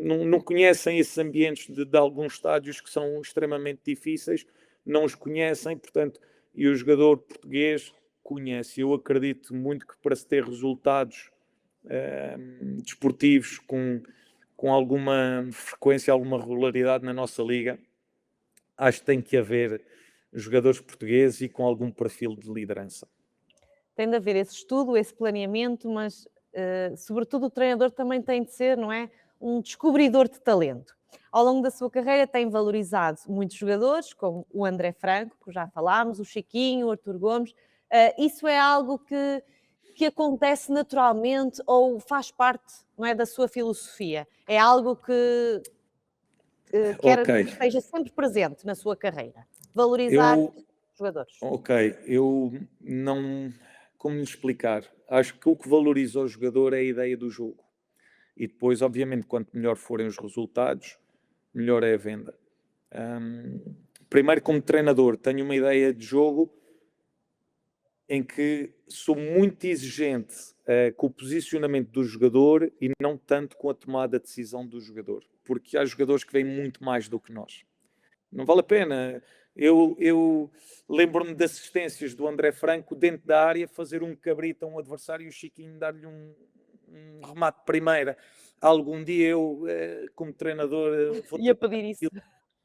não conhecem esses ambientes de alguns estádios que são extremamente difíceis, não os conhecem, portanto, e o jogador português conhece. Eu acredito muito que para se ter resultados desportivos com alguma frequência, alguma regularidade na nossa liga, acho que tem que haver jogadores portugueses e com algum perfil de liderança. Tem de haver esse estudo, esse planeamento, mas sobretudo o treinador também tem de ser, não é, um descobridor de talento. Ao longo da sua carreira tem valorizado muitos jogadores, como o André Franco, que já falámos, o Chiquinho, o Artur Gomes. Isso é algo que acontece naturalmente ou faz parte, não é, da sua filosofia? É algo que quer que esteja sempre presente na sua carreira? Valorizar jogadores. Eu não... Como lhe explicar? Acho que o que valoriza o jogador é a ideia do jogo. E depois, obviamente, quanto melhor forem os resultados, melhor é a venda. Primeiro, como treinador, tenho uma ideia de jogo em que sou muito exigente com o posicionamento do jogador e não tanto com a tomada de decisão do jogador. Porque há jogadores que vêm muito mais do que nós. Não vale a pena. Eu lembro-me de assistências do André Franco dentro da área, fazer um cabrito a um adversário e o Chiquinho dar-lhe um remate de primeira. Algum dia eu, como treinador... Ia pedir isso.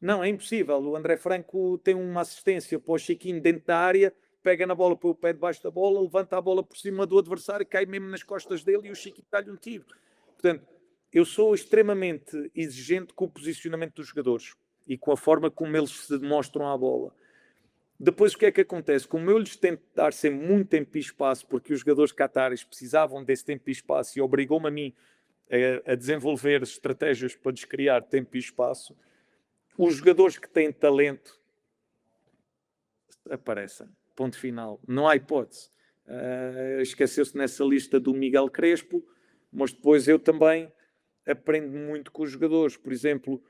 Não, é impossível. O André Franco tem uma assistência para o Chiquinho dentro da área, pega na bola, põe o pé debaixo da bola, levanta a bola por cima do adversário, cai mesmo nas costas dele e o Chiquinho dá-lhe um tiro. Portanto, eu sou extremamente exigente com o posicionamento dos jogadores e com a forma como eles se demonstram à bola. Depois, o que é que acontece? Como eu lhes tento dar sempre muito tempo e espaço, porque os jogadores cataris precisavam desse tempo e espaço e obrigou-me a mim a desenvolver estratégias para descriar tempo e espaço, os jogadores que têm talento aparecem. Ponto final. Não há hipótese. Esqueceu-se nessa lista do Miguel Crespo, mas depois eu também aprendo muito com os jogadores. Por exemplo,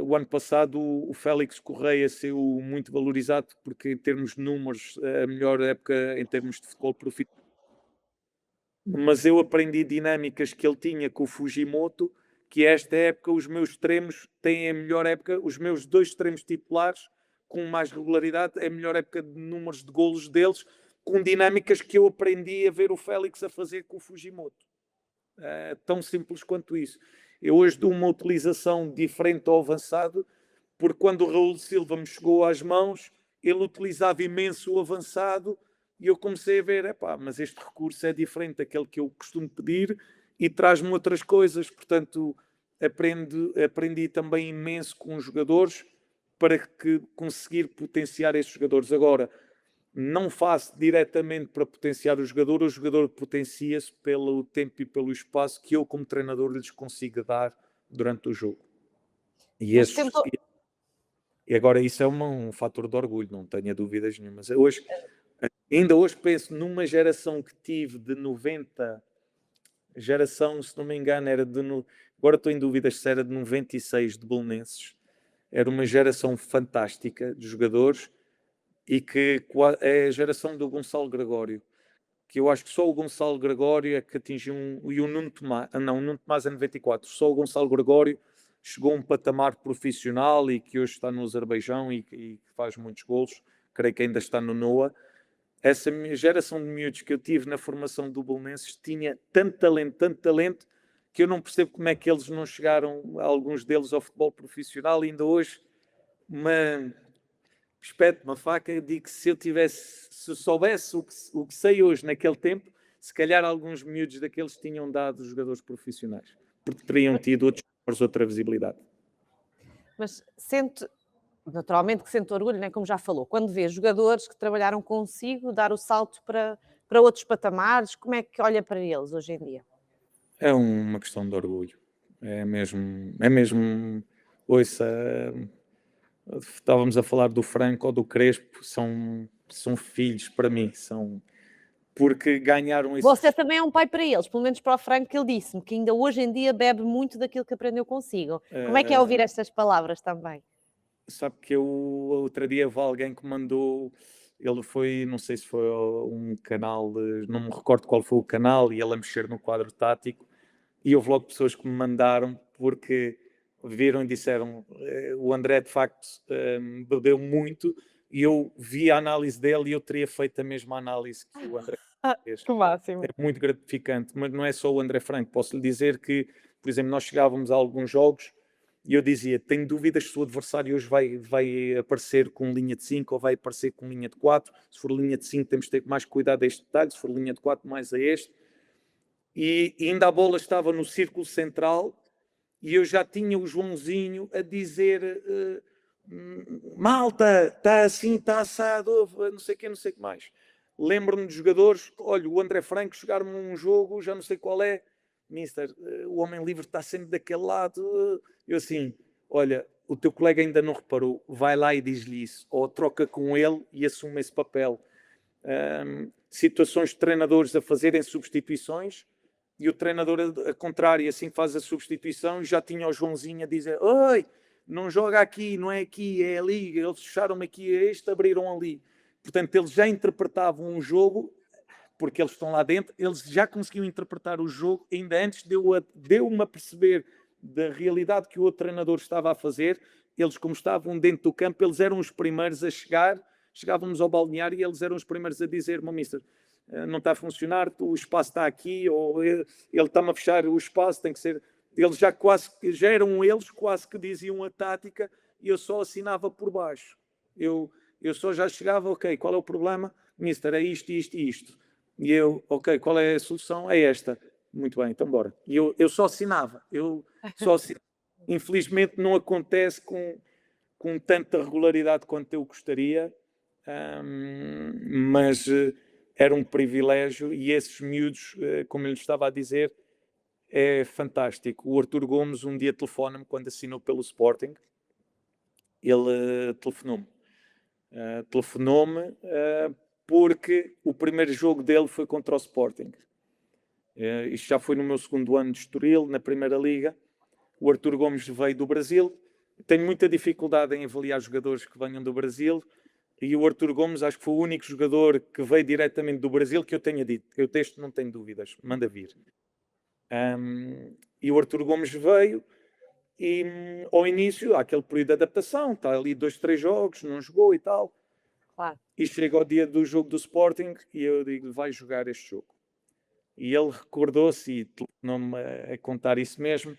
o ano passado o Félix Correia saiu muito valorizado porque, em termos de números, a melhor época em termos de futebol profissional. Mas eu aprendi dinâmicas que ele tinha com o Fujimoto, que esta época os meus extremos têm a melhor época, os meus dois extremos titulares, com mais regularidade, é a melhor época de números de golos deles, com dinâmicas que eu aprendi a ver o Félix a fazer com o Fujimoto. Tão simples quanto isso. Eu hoje dou uma utilização diferente ao avançado, porque quando o Raul Silva me chegou às mãos, ele utilizava imenso o avançado e eu comecei a ver, mas este recurso é diferente daquele que eu costumo pedir e traz-me outras coisas. Portanto, aprendi também imenso com os jogadores para conseguir potenciar esses jogadores. Agora, não faço diretamente para potenciar o jogador potencia-se pelo tempo e pelo espaço que eu, como treinador, lhes consigo dar durante o jogo. E agora isso é um fator de orgulho, não tenha dúvidas nenhumas. Ainda hoje penso numa geração que tive de 90 geração, se não me engano, era agora estou em dúvidas se era de 96 de Belenenses. Era uma geração fantástica de jogadores e que é a geração do Gonçalo Gregório, que eu acho que só o Gonçalo Gregório é que atingiu e o Nuno Tomás, não, o Nuno Tomás é 94, só o Gonçalo Gregório chegou a um patamar profissional e que hoje está no Azerbaijão e faz muitos golos, creio que ainda está no NOA. Essa minha geração de miúdos que eu tive na formação do Belenenses tinha tanto talento, que eu não percebo como é que eles não chegaram, alguns deles, ao futebol profissional. E ainda hoje, espeto uma faca, eu digo que se eu soubesse o que sei hoje naquele tempo, se calhar alguns miúdos daqueles tinham dado jogadores profissionais, porque teriam tido outra visibilidade. Mas naturalmente que sente orgulho, né, como já falou, quando vê jogadores que trabalharam consigo dar o salto para outros patamares, como é que olha para eles hoje em dia? É uma questão de orgulho. É mesmo, ouça, estávamos a falar do Franco ou do Crespo, são filhos para mim, porque ganharam isso. Você também é um pai para eles, pelo menos para o Franco, que ele disse-me que ainda hoje em dia bebe muito daquilo que aprendeu consigo. Como é que é ouvir estas palavras também? Sabe que eu outro dia vi alguém que mandou, ele foi, não sei se foi um canal, não me recordo qual foi o canal, e ele a mexer no quadro tático, e houve logo pessoas que me mandaram porque viram e disseram o André de facto bebeu muito, e eu vi a análise dele e eu teria feito a mesma análise que o André fez. Que máximo. É muito gratificante, mas não é só o André Franco. Posso lhe dizer que, por exemplo, nós chegávamos a alguns jogos e eu dizia, tenho dúvidas se o adversário hoje vai aparecer com linha de 5 ou vai aparecer com linha de 4. Se for linha de 5 temos de ter mais cuidado a este detalhe, se for linha de 4 mais a este. E ainda a bola estava no círculo central e eu já tinha o Joãozinho a dizer malta, está assim, está assado, não sei o que, não sei o que mais. Lembro-me de jogadores, olha, o André Franco jogar-me um jogo, já não sei qual é, Mister, o homem livre está sempre daquele lado. Eu assim, olha, o teu colega ainda não reparou, vai lá e diz-lhe isso, ou troca com ele e assume esse papel. Situações de treinadores a fazerem substituições e o treinador a contrário, assim que faz a substituição, já tinha o Joãozinho a dizer, oi, não joga aqui, não é aqui, é ali, eles fecharam-me aqui a este, abriram ali. Portanto, eles já interpretavam um jogo, porque eles estão lá dentro, eles já conseguiam interpretar o jogo ainda antes deu-me a perceber da realidade que o outro treinador estava a fazer. Eles, como estavam dentro do campo, eles eram os primeiros a chegar, chegávamos ao balneário e eles eram os primeiros a dizer, meu mister, não está a funcionar, o espaço está aqui, ou ele está-me a fechar o espaço, tem que ser... Eles já eram eles quase que diziam a tática e eu só assinava por baixo. Eu só já chegava, ok, qual é o problema? Mister, é isto, isto e isto. E eu, ok, qual é a solução? É esta. Muito bem, então bora. E eu só assinava. Infelizmente não acontece com tanta regularidade quanto eu gostaria, mas era um privilégio e esses miúdos, como eu lhe estava a dizer, é fantástico. O Artur Gomes um dia telefona-me quando assinou pelo Sporting. Ele telefonou-me. Porque o primeiro jogo dele foi contra o Sporting. Isto já foi no meu segundo ano de Estoril, na Primeira Liga. O Artur Gomes veio do Brasil. Tenho muita dificuldade em avaliar jogadores que venham do Brasil. E o Artur Gomes acho que foi o único jogador que veio diretamente do Brasil que eu tenha dito. Eu texto não tenho dúvidas, manda vir. E o Artur Gomes veio e ao início há aquele período de adaptação, está ali 2, 3 jogos, não jogou e tal. Claro. E chega ao dia do jogo do Sporting e eu digo, vai jogar este jogo. E ele recordou-se e telefonou-me a contar isso mesmo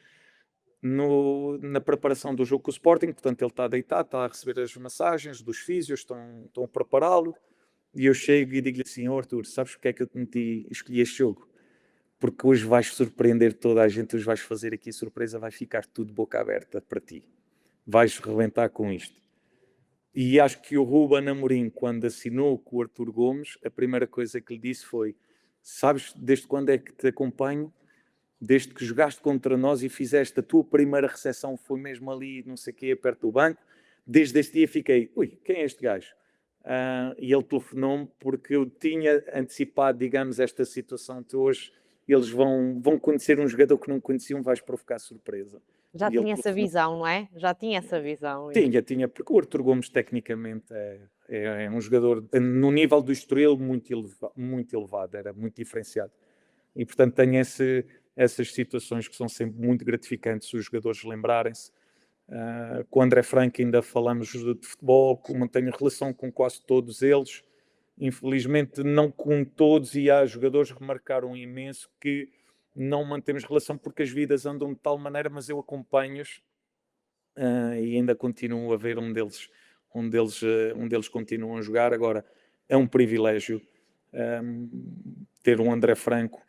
na preparação do jogo com o Sporting. Portanto, ele está deitado, está a receber as massagens dos físios, estão a prepará-lo. E eu chego e digo-lhe assim, Artur, sabes porque é que eu escolhi este jogo? Porque hoje vais surpreender toda a gente, hoje vais fazer aqui surpresa, vai ficar tudo boca aberta para ti. Vais rebentar com isto. E acho que o Ruben Amorim, quando assinou com o Artur Gomes, a primeira coisa que lhe disse foi, sabes desde quando é que te acompanho? Desde que jogaste contra nós e fizeste a tua primeira recepção, foi mesmo ali, não sei o quê, perto do banco. Desde esse dia fiquei, ui, quem é este gajo? E ele telefonou-me porque eu tinha antecipado, digamos, esta situação de hoje. eles vão conhecer um jogador que não conheciam, vais provocar surpresa. Já E ele tinha essa visão, não é? Já tinha essa visão. tinha, porque o Arthur Gomes tecnicamente é um jogador no nível do Estoril muito elevado, era muito diferenciado. E portanto tem essas situações que são sempre muito gratificantes os jogadores lembrarem-se. Com o André Franco ainda falamos de futebol, como tenho relação com quase todos eles. Infelizmente não com todos, e há jogadores que marcaram imenso que não mantemos relação porque as vidas andam de tal maneira, mas eu acompanho-os e ainda continuo a ver um deles continuam a jogar. Agora, é um privilégio ter um André Franco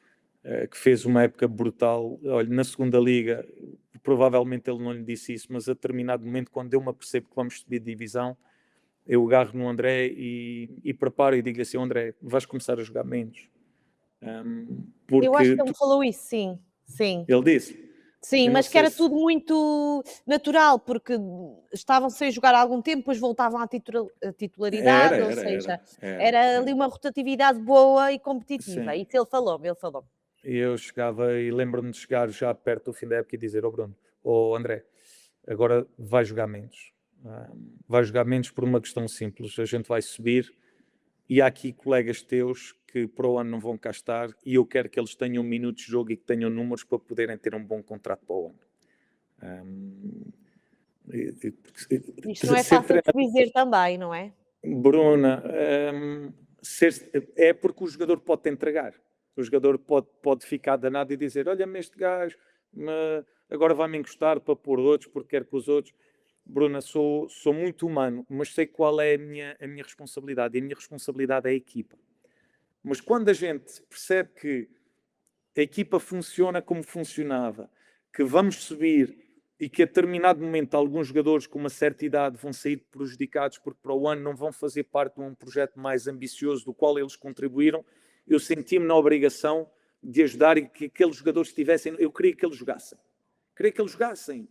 que fez uma época brutal. Olha, na segunda liga, provavelmente ele não lhe disse isso, mas a determinado momento, quando eu me apercebo que vamos subir de divisão, eu agarro no André e preparo e digo-lhe assim: André, vais começar a jogar menos. Eu acho Porque que ele me falou isso, sim, sim. ele disse, Sim, eu não mas que sei era se tudo muito natural, porque estavam sem jogar há algum tempo, depois voltavam à titularidade, ou seja, era ali uma rotatividade boa e competitiva. Sim. Isso ele falou-me, ele falou-me. E eu chegava e lembro-me de chegar já perto do fim da época e dizer: Bruno, André, agora vai jogar menos. Vai jogar menos por uma questão simples. A gente vai subir e há aqui colegas teus que para o ano não vão cá estar e eu quero que eles tenham minutos de jogo e que tenham números para poderem ter um bom contrato para o ano. Isto não é fácil de dizer também, não é? Bruna, é porque o jogador pode te entregar. O jogador pode ficar danado e dizer: olha-me este gajo, agora vai-me encostar para pôr outros porque quer que os outros. Bruna, sou muito humano, mas sei qual é a minha responsabilidade. E a minha responsabilidade é a equipa. Mas quando a gente percebe que a equipa funciona como funcionava, que vamos subir e que a determinado momento alguns jogadores com uma certa idade vão sair prejudicados porque para o ano não vão fazer parte de um projeto mais ambicioso do qual eles contribuíram, eu senti-me na obrigação de ajudar e que aqueles jogadores tivessem... Eu queria que eles jogassem. Queria que eles jogassem.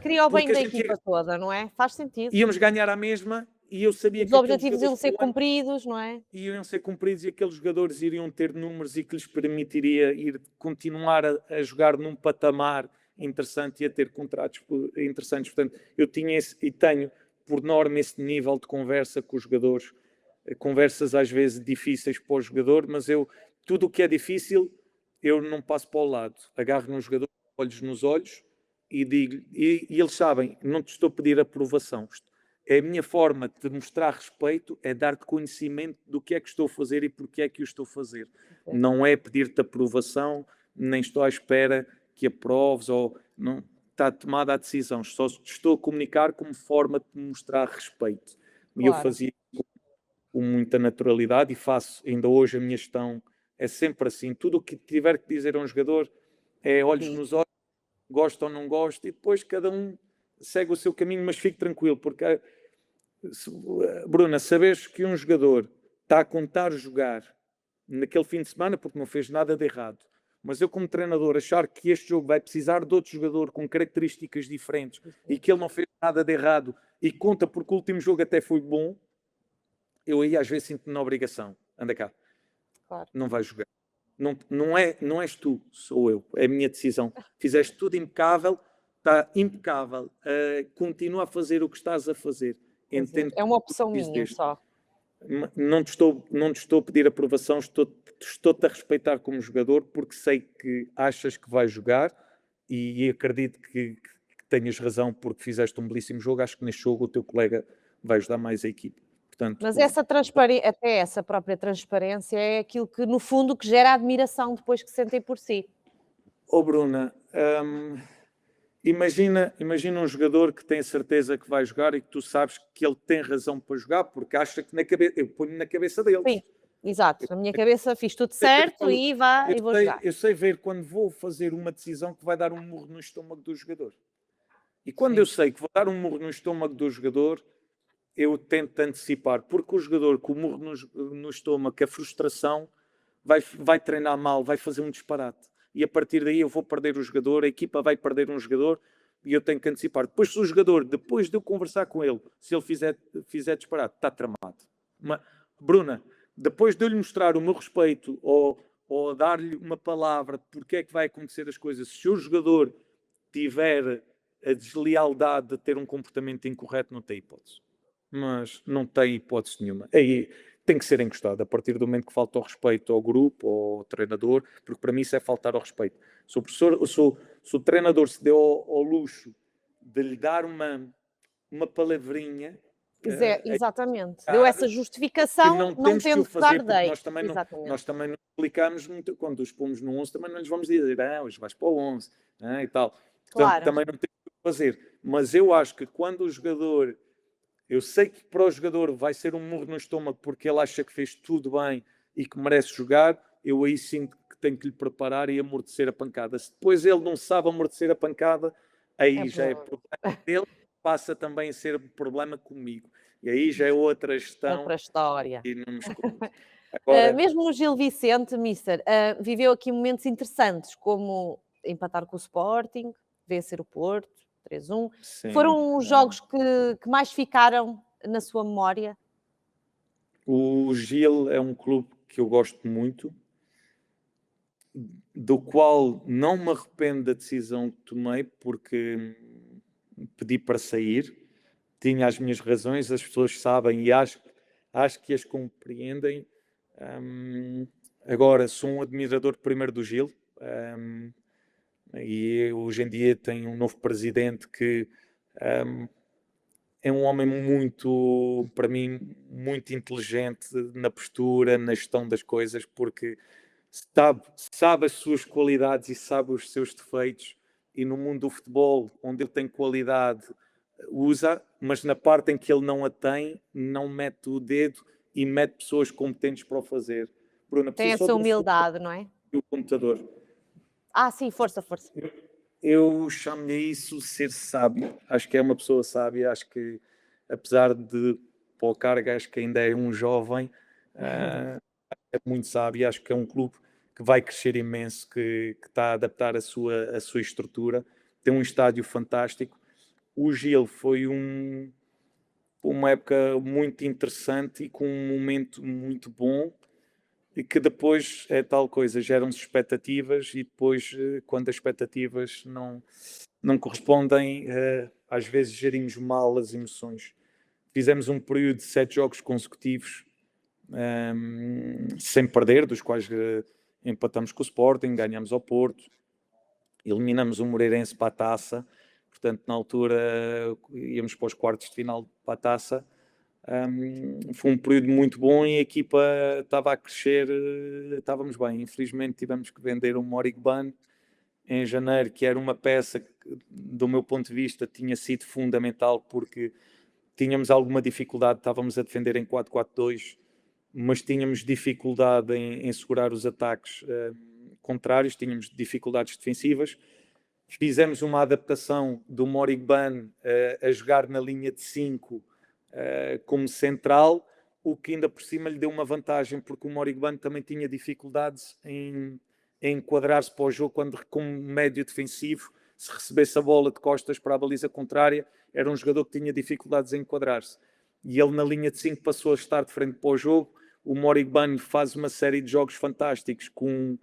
Queria o bem da equipa toda, não é? Faz sentido. Íamos ganhar à mesma e eu sabia Os que objetivos iam ser cumpridos, não é? Iriam ser cumpridos e aqueles jogadores iriam ter números e que lhes permitiria continuar a jogar num patamar interessante e a ter contratos interessantes. Portanto, eu tinha e tenho, por norma, esse nível de conversa com os jogadores. Conversas às vezes difíceis para o jogador, mas tudo o que é difícil, eu não passo para o lado. Agarro no jogador, olhos nos olhos e digo, e eles sabem, não te estou a pedir aprovação. É a minha forma de mostrar respeito, é dar-te conhecimento do que é que estou a fazer e porque é que o estou a fazer. Não é pedir-te aprovação, nem estou à espera que aproves, ou não está tomada a decisão. Só estou a comunicar como forma de mostrar respeito. E eu fazia com muita naturalidade e faço ainda hoje a minha gestão. É sempre assim. Tudo o que tiver que dizer a um jogador é olhos nos olhos, gosta ou não gosta, e depois cada um segue o seu caminho, mas fique tranquilo, porque, Bruna, sabes que um jogador está a contar jogar naquele fim de semana porque não fez nada de errado, mas eu como treinador achar que este jogo vai precisar de outro jogador com características diferentes e que ele não fez nada de errado e conta porque o último jogo até foi bom, eu aí às vezes sinto-me na obrigação, anda cá, não vais jogar. Não és tu, sou eu, é a minha decisão. Fizeste tudo impecável, está impecável, continua a fazer o que estás a fazer. Entendo é uma opção minha só. Não te estou a pedir aprovação, estou-te a respeitar como jogador porque sei que achas que vais jogar e acredito que tenhas razão porque fizeste um belíssimo jogo. Acho que neste jogo o teu colega vai ajudar mais a equipe. Portanto, mas até essa própria transparência é aquilo que, no fundo, que gera admiração depois que sentem por si. Bruna, imagina um jogador que tem a certeza que vai jogar e que tu sabes que ele tem razão para jogar porque acha que eu ponho na cabeça dele. Sim, exato. Na minha cabeça fiz tudo certo e vou jogar. Eu sei ver quando vou fazer uma decisão que vai dar um murro no estômago do jogador. E quando eu sei que vou dar um murro no estômago do jogador, eu tento antecipar, porque o jogador com o murro no estômago, a frustração, vai treinar mal, vai fazer um disparate. E a partir daí eu vou perder o jogador, a equipa vai perder um jogador e eu tenho que antecipar. Depois, se o jogador, depois de eu conversar com ele, se ele fizer disparate, está tramado. Bruna, depois de eu lhe mostrar o meu respeito ou ou dar-lhe uma palavra porque é que vai acontecer as coisas. Se o jogador tiver a deslealdade de ter um comportamento incorreto, não tem hipótese. Mas não tem hipótese nenhuma. Aí tem que ser encostado. A partir do momento que falta o respeito ao grupo, ao treinador, porque para mim isso é faltar ao respeito. Se o professor, se o treinador se deu ao luxo de lhe dar uma palavrinha, Exatamente. Deu essa que justificação, não não temos que o tendo que dar fazer, porque dei. nós também não explicamos muito, quando os pomos no 11, também não lhes vamos dizer, hoje vais para o 11, e tal. Portanto, Claro. também não temos que o fazer. Mas eu acho que quando o jogador, eu sei que para o jogador vai ser um murro no estômago porque ele acha que fez tudo bem e que merece jogar, eu aí sinto que tenho que lhe preparar e amortecer a pancada. Se depois ele não sabe amortecer a pancada, aí já é problema dele, passa também a ser problema comigo. E aí já é outra gestão. Outra história. E não me escondo. Agora, Mesmo o Gil Vicente, mister, viveu aqui momentos interessantes, como empatar com o Sporting, vencer o Porto, 3-1. sim, Foram os jogos que mais ficaram na sua memória? o Gil é um clube que eu gosto muito, do qual não me arrependo da decisão que tomei, porque pedi para sair, tinha as minhas razões, as pessoas sabem e acho que as compreendem. Agora, sou um admirador primeiro do Gil, e hoje em dia tem um novo presidente que é um homem muito, para mim, muito inteligente na postura, na gestão das coisas, porque sabe as suas qualidades e sabe os seus defeitos, e no mundo do futebol, onde ele tem qualidade, usa, mas na parte em que ele não a tem, não mete o dedo e mete pessoas competentes para o fazer. Bruna, Tem preciso só essa de um segundo humildade, não é? o computador. Sim, força. Eu chamo-lhe a isso ser sábio. Acho que é uma pessoa sábia. Acho que, apesar de para o cargo, acho que ainda é um jovem, é muito sábio. Acho que é um clube que vai crescer imenso, que está a adaptar a sua estrutura. Tem um estádio fantástico. O Gil foi uma época muito interessante e com um momento muito bom, e que depois é tal coisa, geram-se expectativas e depois, quando as expectativas não correspondem, às vezes gerimos mal as emoções. Fizemos um período de 7 jogos consecutivos, sem perder, dos quais empatamos com o Sporting, ganhamos ao Porto, eliminamos o Moreirense para a taça. Portanto, na altura íamos para os quartos de final para a taça. Foi um período muito bom e a equipa estava a crescer, estávamos bem. Infelizmente tivemos que vender o Morigban em janeiro, que era uma peça que, do meu ponto de vista, tinha sido fundamental, porque tínhamos alguma dificuldade, estávamos a defender em 4-4-2, mas tínhamos dificuldade em segurar os ataques contrários, tínhamos dificuldades defensivas. Fizemos uma adaptação do Morigban a jogar na linha de 5 como central, o que ainda por cima lhe deu uma vantagem, porque o Morigban também tinha dificuldades em enquadrar-se para o jogo quando, como médio defensivo, se recebesse a bola de costas para a baliza contrária, era um jogador que tinha dificuldades em enquadrar-se. E ele na linha de 5 passou a estar de frente para o jogo. O Morigban faz uma série de jogos fantásticos com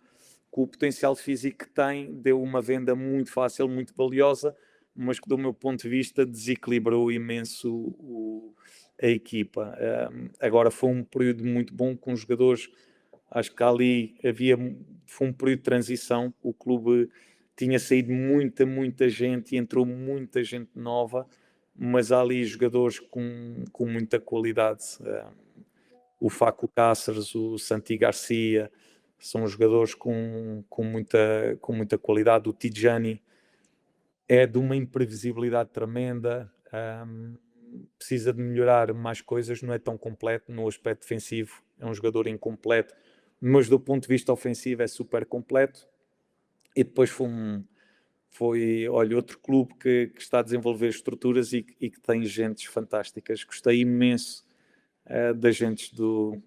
o potencial físico que tem, deu uma venda muito fácil, muito valiosa, mas que do meu ponto de vista desequilibrou imenso a equipa. Agora foi um período muito bom com os jogadores, acho que ali foi um período de transição, o clube tinha saído muita gente e entrou muita gente nova, mas há ali jogadores com muita qualidade. O Facu Cáceres, o Santi Garcia, são jogadores com muita qualidade. O Tidjani é de uma imprevisibilidade tremenda, precisa de melhorar mais coisas, não é tão completo no aspecto defensivo, é um jogador incompleto, mas do ponto de vista ofensivo é super completo. E depois foi outro clube que está a desenvolver estruturas e que tem gentes fantásticas. Gostei imenso das gentes do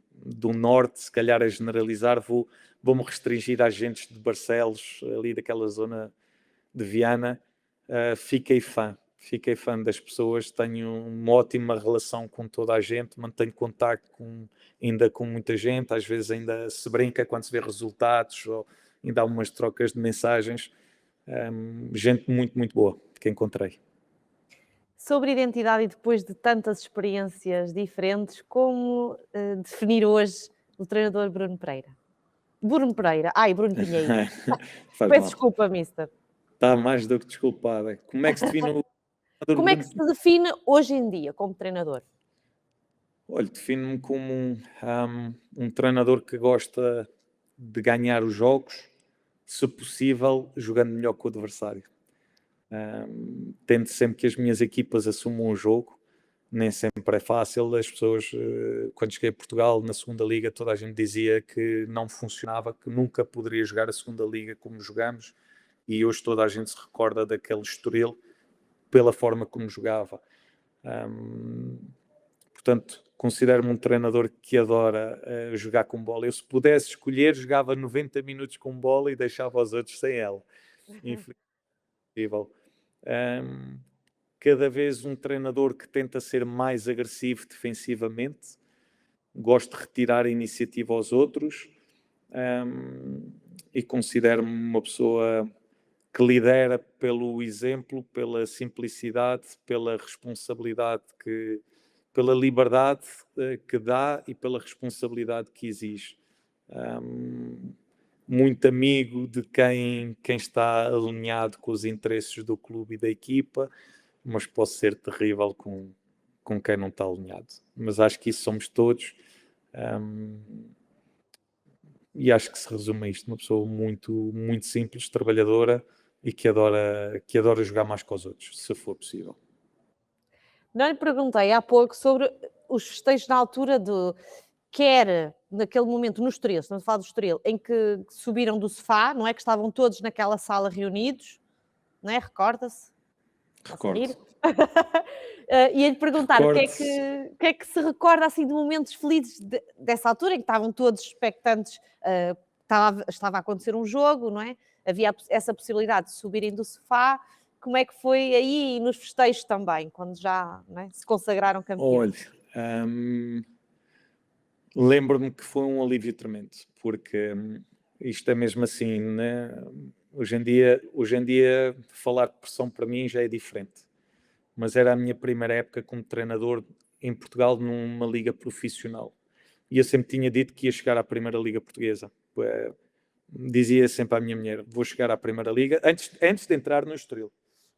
Norte, se calhar a generalizar, vou-me restringir às gentes de Barcelos, ali daquela zona de Viana. Fiquei fã fiquei fã das pessoas, tenho uma ótima relação com toda a gente, mantenho contacto ainda com muita gente, às vezes ainda se brinca quando se vê resultados, ou ainda há umas trocas de mensagens. Gente muito, muito boa que encontrei. Sobre identidade e depois de tantas experiências diferentes, como definir hoje o treinador Bruno Pereira? Bruno Pereira. Ai, Bruno Pinheiro. Faz Peço mal. desculpa, mister. Está mais do que desculpada. Como é que se define o treinador Como é que Bruno? se define hoje em dia como treinador? Olha, defino-me como um treinador que gosta de ganhar os jogos, se possível, jogando melhor que o adversário. Tento sempre que as minhas equipas assumam o jogo, nem sempre é fácil. As pessoas, quando cheguei a Portugal, na segunda liga, toda a gente dizia que não funcionava, que nunca poderia jogar a segunda liga como jogamos, e hoje toda a gente se recorda daquele Estoril pela forma como jogava. Portanto, considero-me um treinador que adora jogar com bola. Eu, se pudesse escolher, jogava 90 minutos com bola e deixava os outros sem ela. Infelizmente. Cada vez um treinador que tenta ser mais agressivo defensivamente. Gosto de retirar a iniciativa aos outros. E considero-me uma pessoa que lidera pelo exemplo, pela simplicidade, pela responsabilidade pela liberdade que dá e pela responsabilidade que exige. Muito amigo de quem está alinhado com os interesses do clube e da equipa, mas posso ser terrível com quem não está alinhado. Mas acho que isso somos todos. E acho que se resume a isto, uma pessoa muito, muito simples, trabalhadora e que adora jogar mais com os outros, se for possível. Não lhe perguntei há pouco sobre os festejos na altura do quer naquele momento no Estoril, estamos a falar do Estoril, em que subiram do sofá, não é? Que estavam todos naquela sala reunidos, não é? Recorda-se? Recordo. Ia-lhe perguntar o que é que se recorda assim de momentos felizes dessa altura em que estavam todos expectantes, estava a acontecer um jogo, não é? Havia essa possibilidade de subirem do sofá. Como é que foi aí nos festejos também, quando já, não é, se consagraram campeões? Olha, lembro-me que foi um alívio tremendo, porque isto é mesmo assim, né? Hoje em dia falar de pressão para mim já é diferente, mas era a minha primeira época como treinador em Portugal numa liga profissional, e eu sempre tinha dito que ia chegar à primeira liga portuguesa. Dizia sempre à minha mulher, vou chegar à primeira liga, antes de entrar no Estoril,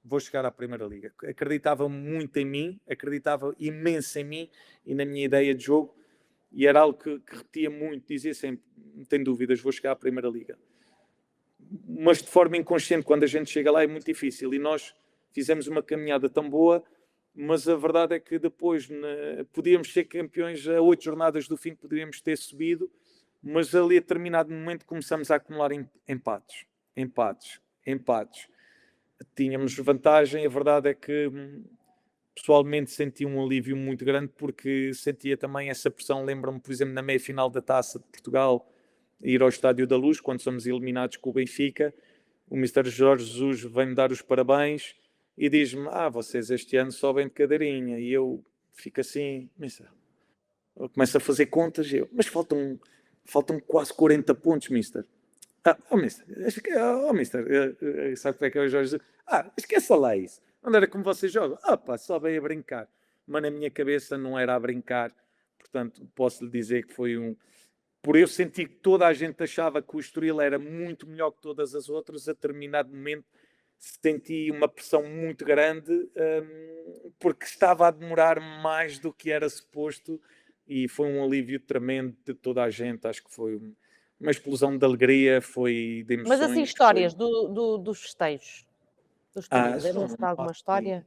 vou chegar à primeira liga. Acreditava muito em mim, acreditava imenso em mim e na minha ideia de jogo, e era algo que repetia muito, dizia sempre, não tenho dúvidas, vou chegar à primeira liga. Mas de forma inconsciente, quando a gente chega lá é muito difícil, e nós fizemos uma caminhada tão boa, mas a verdade é que depois podíamos ser campeões a 8 jornadas do fim, poderíamos ter subido, mas ali a determinado momento começamos a acumular empates. Tínhamos vantagem, a verdade é que pessoalmente senti um alívio muito grande, porque sentia também essa pressão. Lembro-me, por exemplo, na meia-final da Taça de Portugal, ir ao Estádio da Luz, quando somos eliminados com o Benfica, o Mr. Jorge Jesus vem-me dar os parabéns e diz-me, vocês este ano sobem de cadeirinha, e eu fico assim, eu começo a fazer contas, mas faltam quase 40 pontos, mister. Mister, sabe como é que é o Jorge? Esqueça lá isso. Onde era como vocês jogam? Só bem a brincar. Mas na minha cabeça não era a brincar. Portanto, posso lhe dizer que foi por eu sentir que toda a gente achava que o Estoril era muito melhor que todas as outras, a determinado momento senti uma pressão muito grande, porque estava a demorar mais do que era suposto, e foi um alívio tremendo de toda a gente. Acho que foi uma explosão de alegria, foi de emoções. Mas assim, histórias dos festejos do Estoril, lembra-se de alguma história?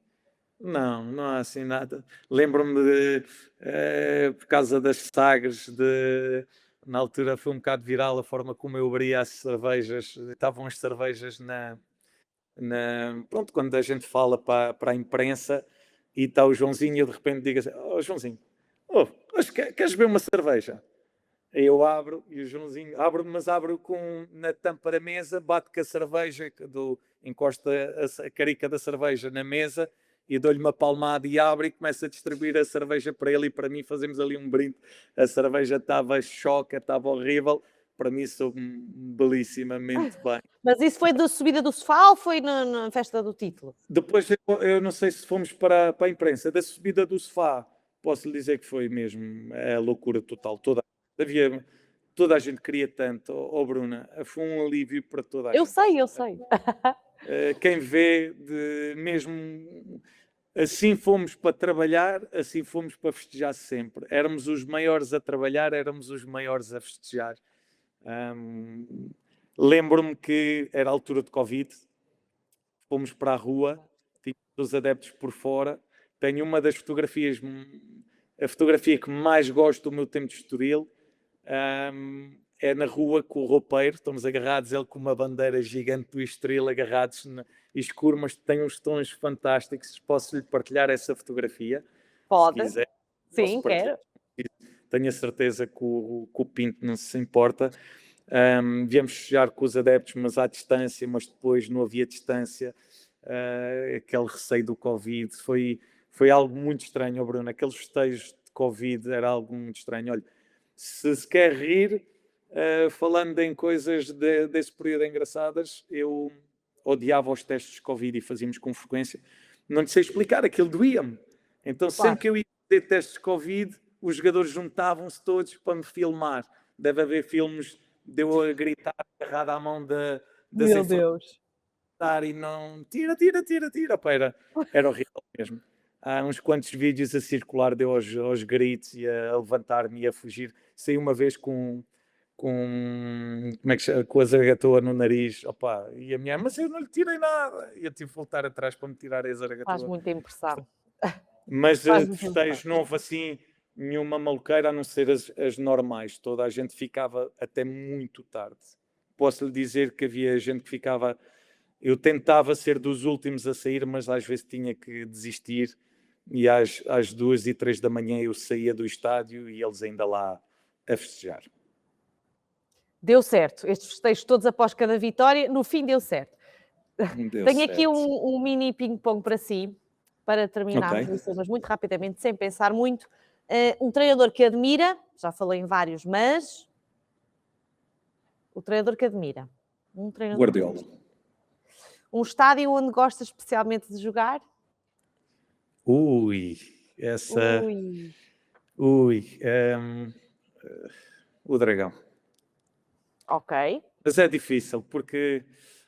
Não há assim nada. Lembro-me por causa das sagres, na altura foi um bocado viral a forma como eu abria as cervejas. Estavam as cervejas pronto, quando a gente fala para a imprensa, e está o Joãozinho, e eu de repente digo assim, Joãozinho, queres beber uma cerveja? Aí eu abro, e o Joãozinho abre, mas abro na tampa da mesa, bate com a cerveja, encosta a carica da cerveja na mesa, e dou-lhe uma palmada e abre e começa a distribuir a cerveja para ele e para mim, fazemos ali um brinde. A cerveja estava choca, estava horrível, para mim soube-me belíssimamente bem. Mas isso foi da subida do sofá ou foi na festa do título? Depois, eu não sei se fomos para a imprensa, da subida do sofá, posso lhe dizer que foi mesmo a loucura total. Toda a gente queria tanto, Bruna, foi um alívio para toda a Eu gente. sei, eu sei. Quem vê, mesmo assim fomos para trabalhar, assim fomos para festejar sempre. Éramos os maiores a trabalhar, éramos os maiores a festejar. Lembro-me que era a altura de Covid, fomos para a rua, tínhamos os adeptos por fora. Tenho uma das fotografias, a fotografia que mais gosto do meu tempo de Estoril, é na rua com o roupeiro, estamos agarrados, ele com uma bandeira gigante do Estoril, agarrados escuro, mas tem uns tons fantásticos. Posso-lhe partilhar essa fotografia? Pode. Se quiser. Sim, quero. Tenho a certeza que o Pinto não se importa. Viemos festejar com os adeptos, mas à distância, mas depois não havia distância. Aquele receio do Covid foi algo muito estranho, Bruno. Aqueles festejos de Covid era algo muito estranho. Olha, se quer rir, falando em coisas desse período engraçadas, eu odiava os testes de Covid e fazíamos com frequência. Não lhe sei explicar, aquilo doía-me. Então, sempre que eu ia fazer testes de Covid, os jogadores juntavam-se todos para me filmar. Deve haver filmes de eu a gritar, agarrado à mão das Meu Deus. e não... Tira. Pá, era horrível mesmo. Há uns quantos vídeos a circular de eu aos gritos e a levantar-me e a fugir. Saí uma vez com como é que chama? Com a zaragatoa no nariz, opa, e a mulher, mas eu não lhe tirei nada. E eu tive que voltar atrás para me tirar a zaragatoa. Faz muita impressão. Mas Faz de muita festejos não houve assim nenhuma maluqueira, a não ser as normais. Toda a gente ficava até muito tarde. Posso lhe dizer que havia gente que ficava... Eu tentava ser dos últimos a sair, mas às vezes tinha que desistir. E às 2 e 3 da manhã eu saía do estádio e eles ainda lá a festejar. Deu certo. Estes festejos todos após cada vitória, no fim deu certo. Tenho aqui um mini ping-pong para si, para terminarmos isso, mas muito rapidamente, sem pensar muito. Um treinador que admira, já falei em vários, mas o treinador que admira. Guardiola. Um estádio onde gosta especialmente de jogar? Essa... o Dragão. Ok. Mas é difícil, porque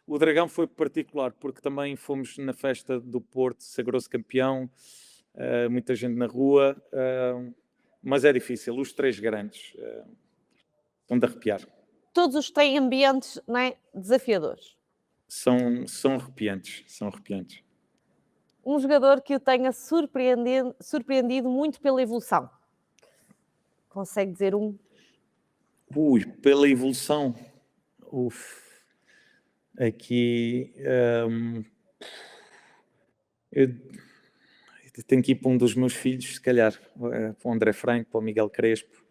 o Dragão foi particular, porque também fomos na festa do Porto, sagrou-se campeão, muita gente na rua, mas é difícil. Os três grandes são de arrepiar. Todos os têm ambientes, não é, desafiadores. São arrepiantes, são arrepiantes. Um jogador que o tenha surpreendido muito pela evolução. Consegue dizer um? Pela evolução. Aqui eu tenho que ir para um dos meus filhos, se calhar, para o André Franco, para o Miguel Crespo.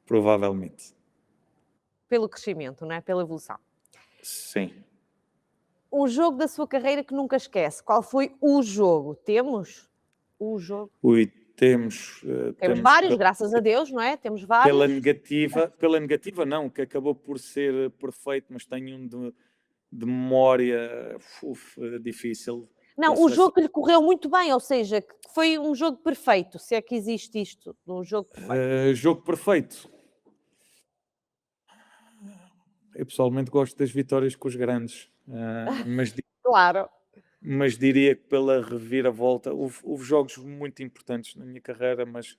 Provavelmente. Pelo crescimento, não é? Pela evolução. Sim. Um jogo da sua carreira que nunca esquece. Qual foi o jogo? Temos o jogo? Temos vários, graças a Deus, não é? Temos vários. Pela negativa não, que acabou por ser perfeito, mas tenho um de memória difícil. Não, o jogo que lhe correu muito bem, ou seja, que foi um jogo perfeito, se é que existe isto, um jogo perfeito. Jogo perfeito. Eu pessoalmente gosto das vitórias com os grandes, Claro. Mas diria que pela reviravolta, houve jogos muito importantes na minha carreira, mas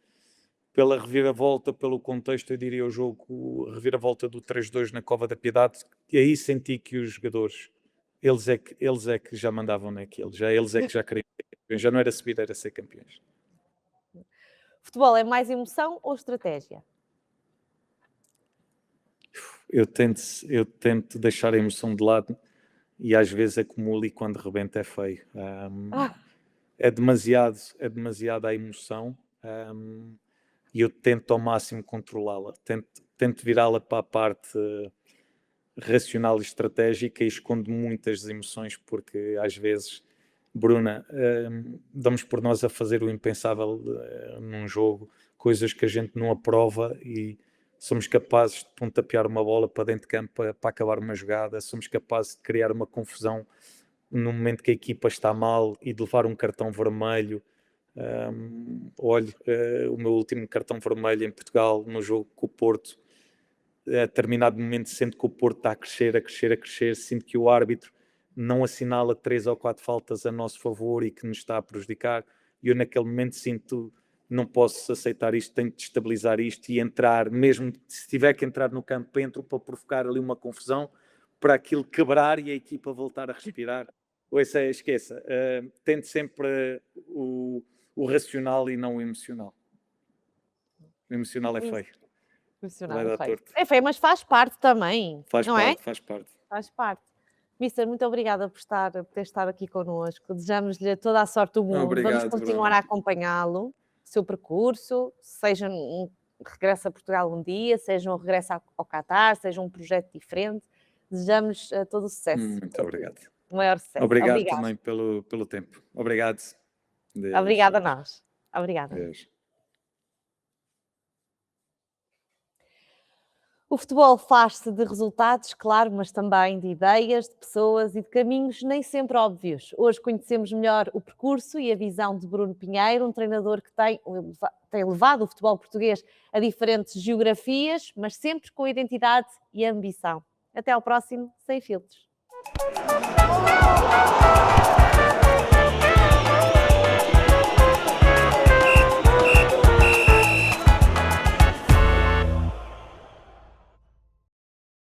pela reviravolta, pelo contexto, eu diria a reviravolta do 3-2 na Cova da Piedade, e aí senti que os jogadores, eles é que já mandavam naquilo, eles é que já queriam ser campeões, já não era subir, era ser campeões. Futebol é mais emoção ou estratégia? Eu tento deixar a emoção de lado e às vezes acumulo e quando rebenta é feio. É demasiado a emoção e eu tento ao máximo controlá-la. Tento virá-la para a parte racional e estratégica e escondo muitas emoções porque às vezes Bruna, damos por nós a fazer o impensável num jogo, coisas que a gente não aprova e somos capazes de pontapear uma bola para dentro de campo para acabar uma jogada, somos capazes de criar uma confusão no momento que a equipa está mal e de levar um cartão vermelho. Olha, o meu último cartão vermelho em Portugal no jogo com o Porto, a determinado momento sinto que o Porto está a crescer, a crescer, a crescer, sinto que o árbitro não assinala 3 ou 4 faltas a nosso favor e que nos está a prejudicar, e eu naquele momento sinto, não posso aceitar isto, tenho de estabilizar isto e entrar, mesmo se tiver que entrar no campo, entro para provocar ali uma confusão, para aquilo quebrar e a equipa voltar a respirar. Ouça, esqueça, tente sempre o racional e não o emocional. O emocional é feio. Profissional, Vai é dar feio. torto. É feio, mas faz parte também, Faz não parte, é? faz parte. Faz parte. Mister, muito obrigada por ter estado aqui connosco. Desejamos-lhe toda a sorte do mundo. Vamos Obrigado, continuar Bruno. a acompanhá-lo, o seu percurso, seja um regresso a Portugal um dia, seja um regresso ao Qatar, seja um projeto diferente. Desejamos todo o sucesso. Muito obrigado. O maior sucesso. Obrigado Obrigada. também pelo tempo. Obrigado. Deus. Obrigada a nós. Obrigada. Deus. O futebol faz-se de resultados, claro, mas também de ideias, de pessoas e de caminhos nem sempre óbvios. Hoje conhecemos melhor o percurso e a visão de Bruno Pinheiro, um treinador que tem levado o futebol português a diferentes geografias, mas sempre com identidade e ambição. Até ao próximo Sem Filtros.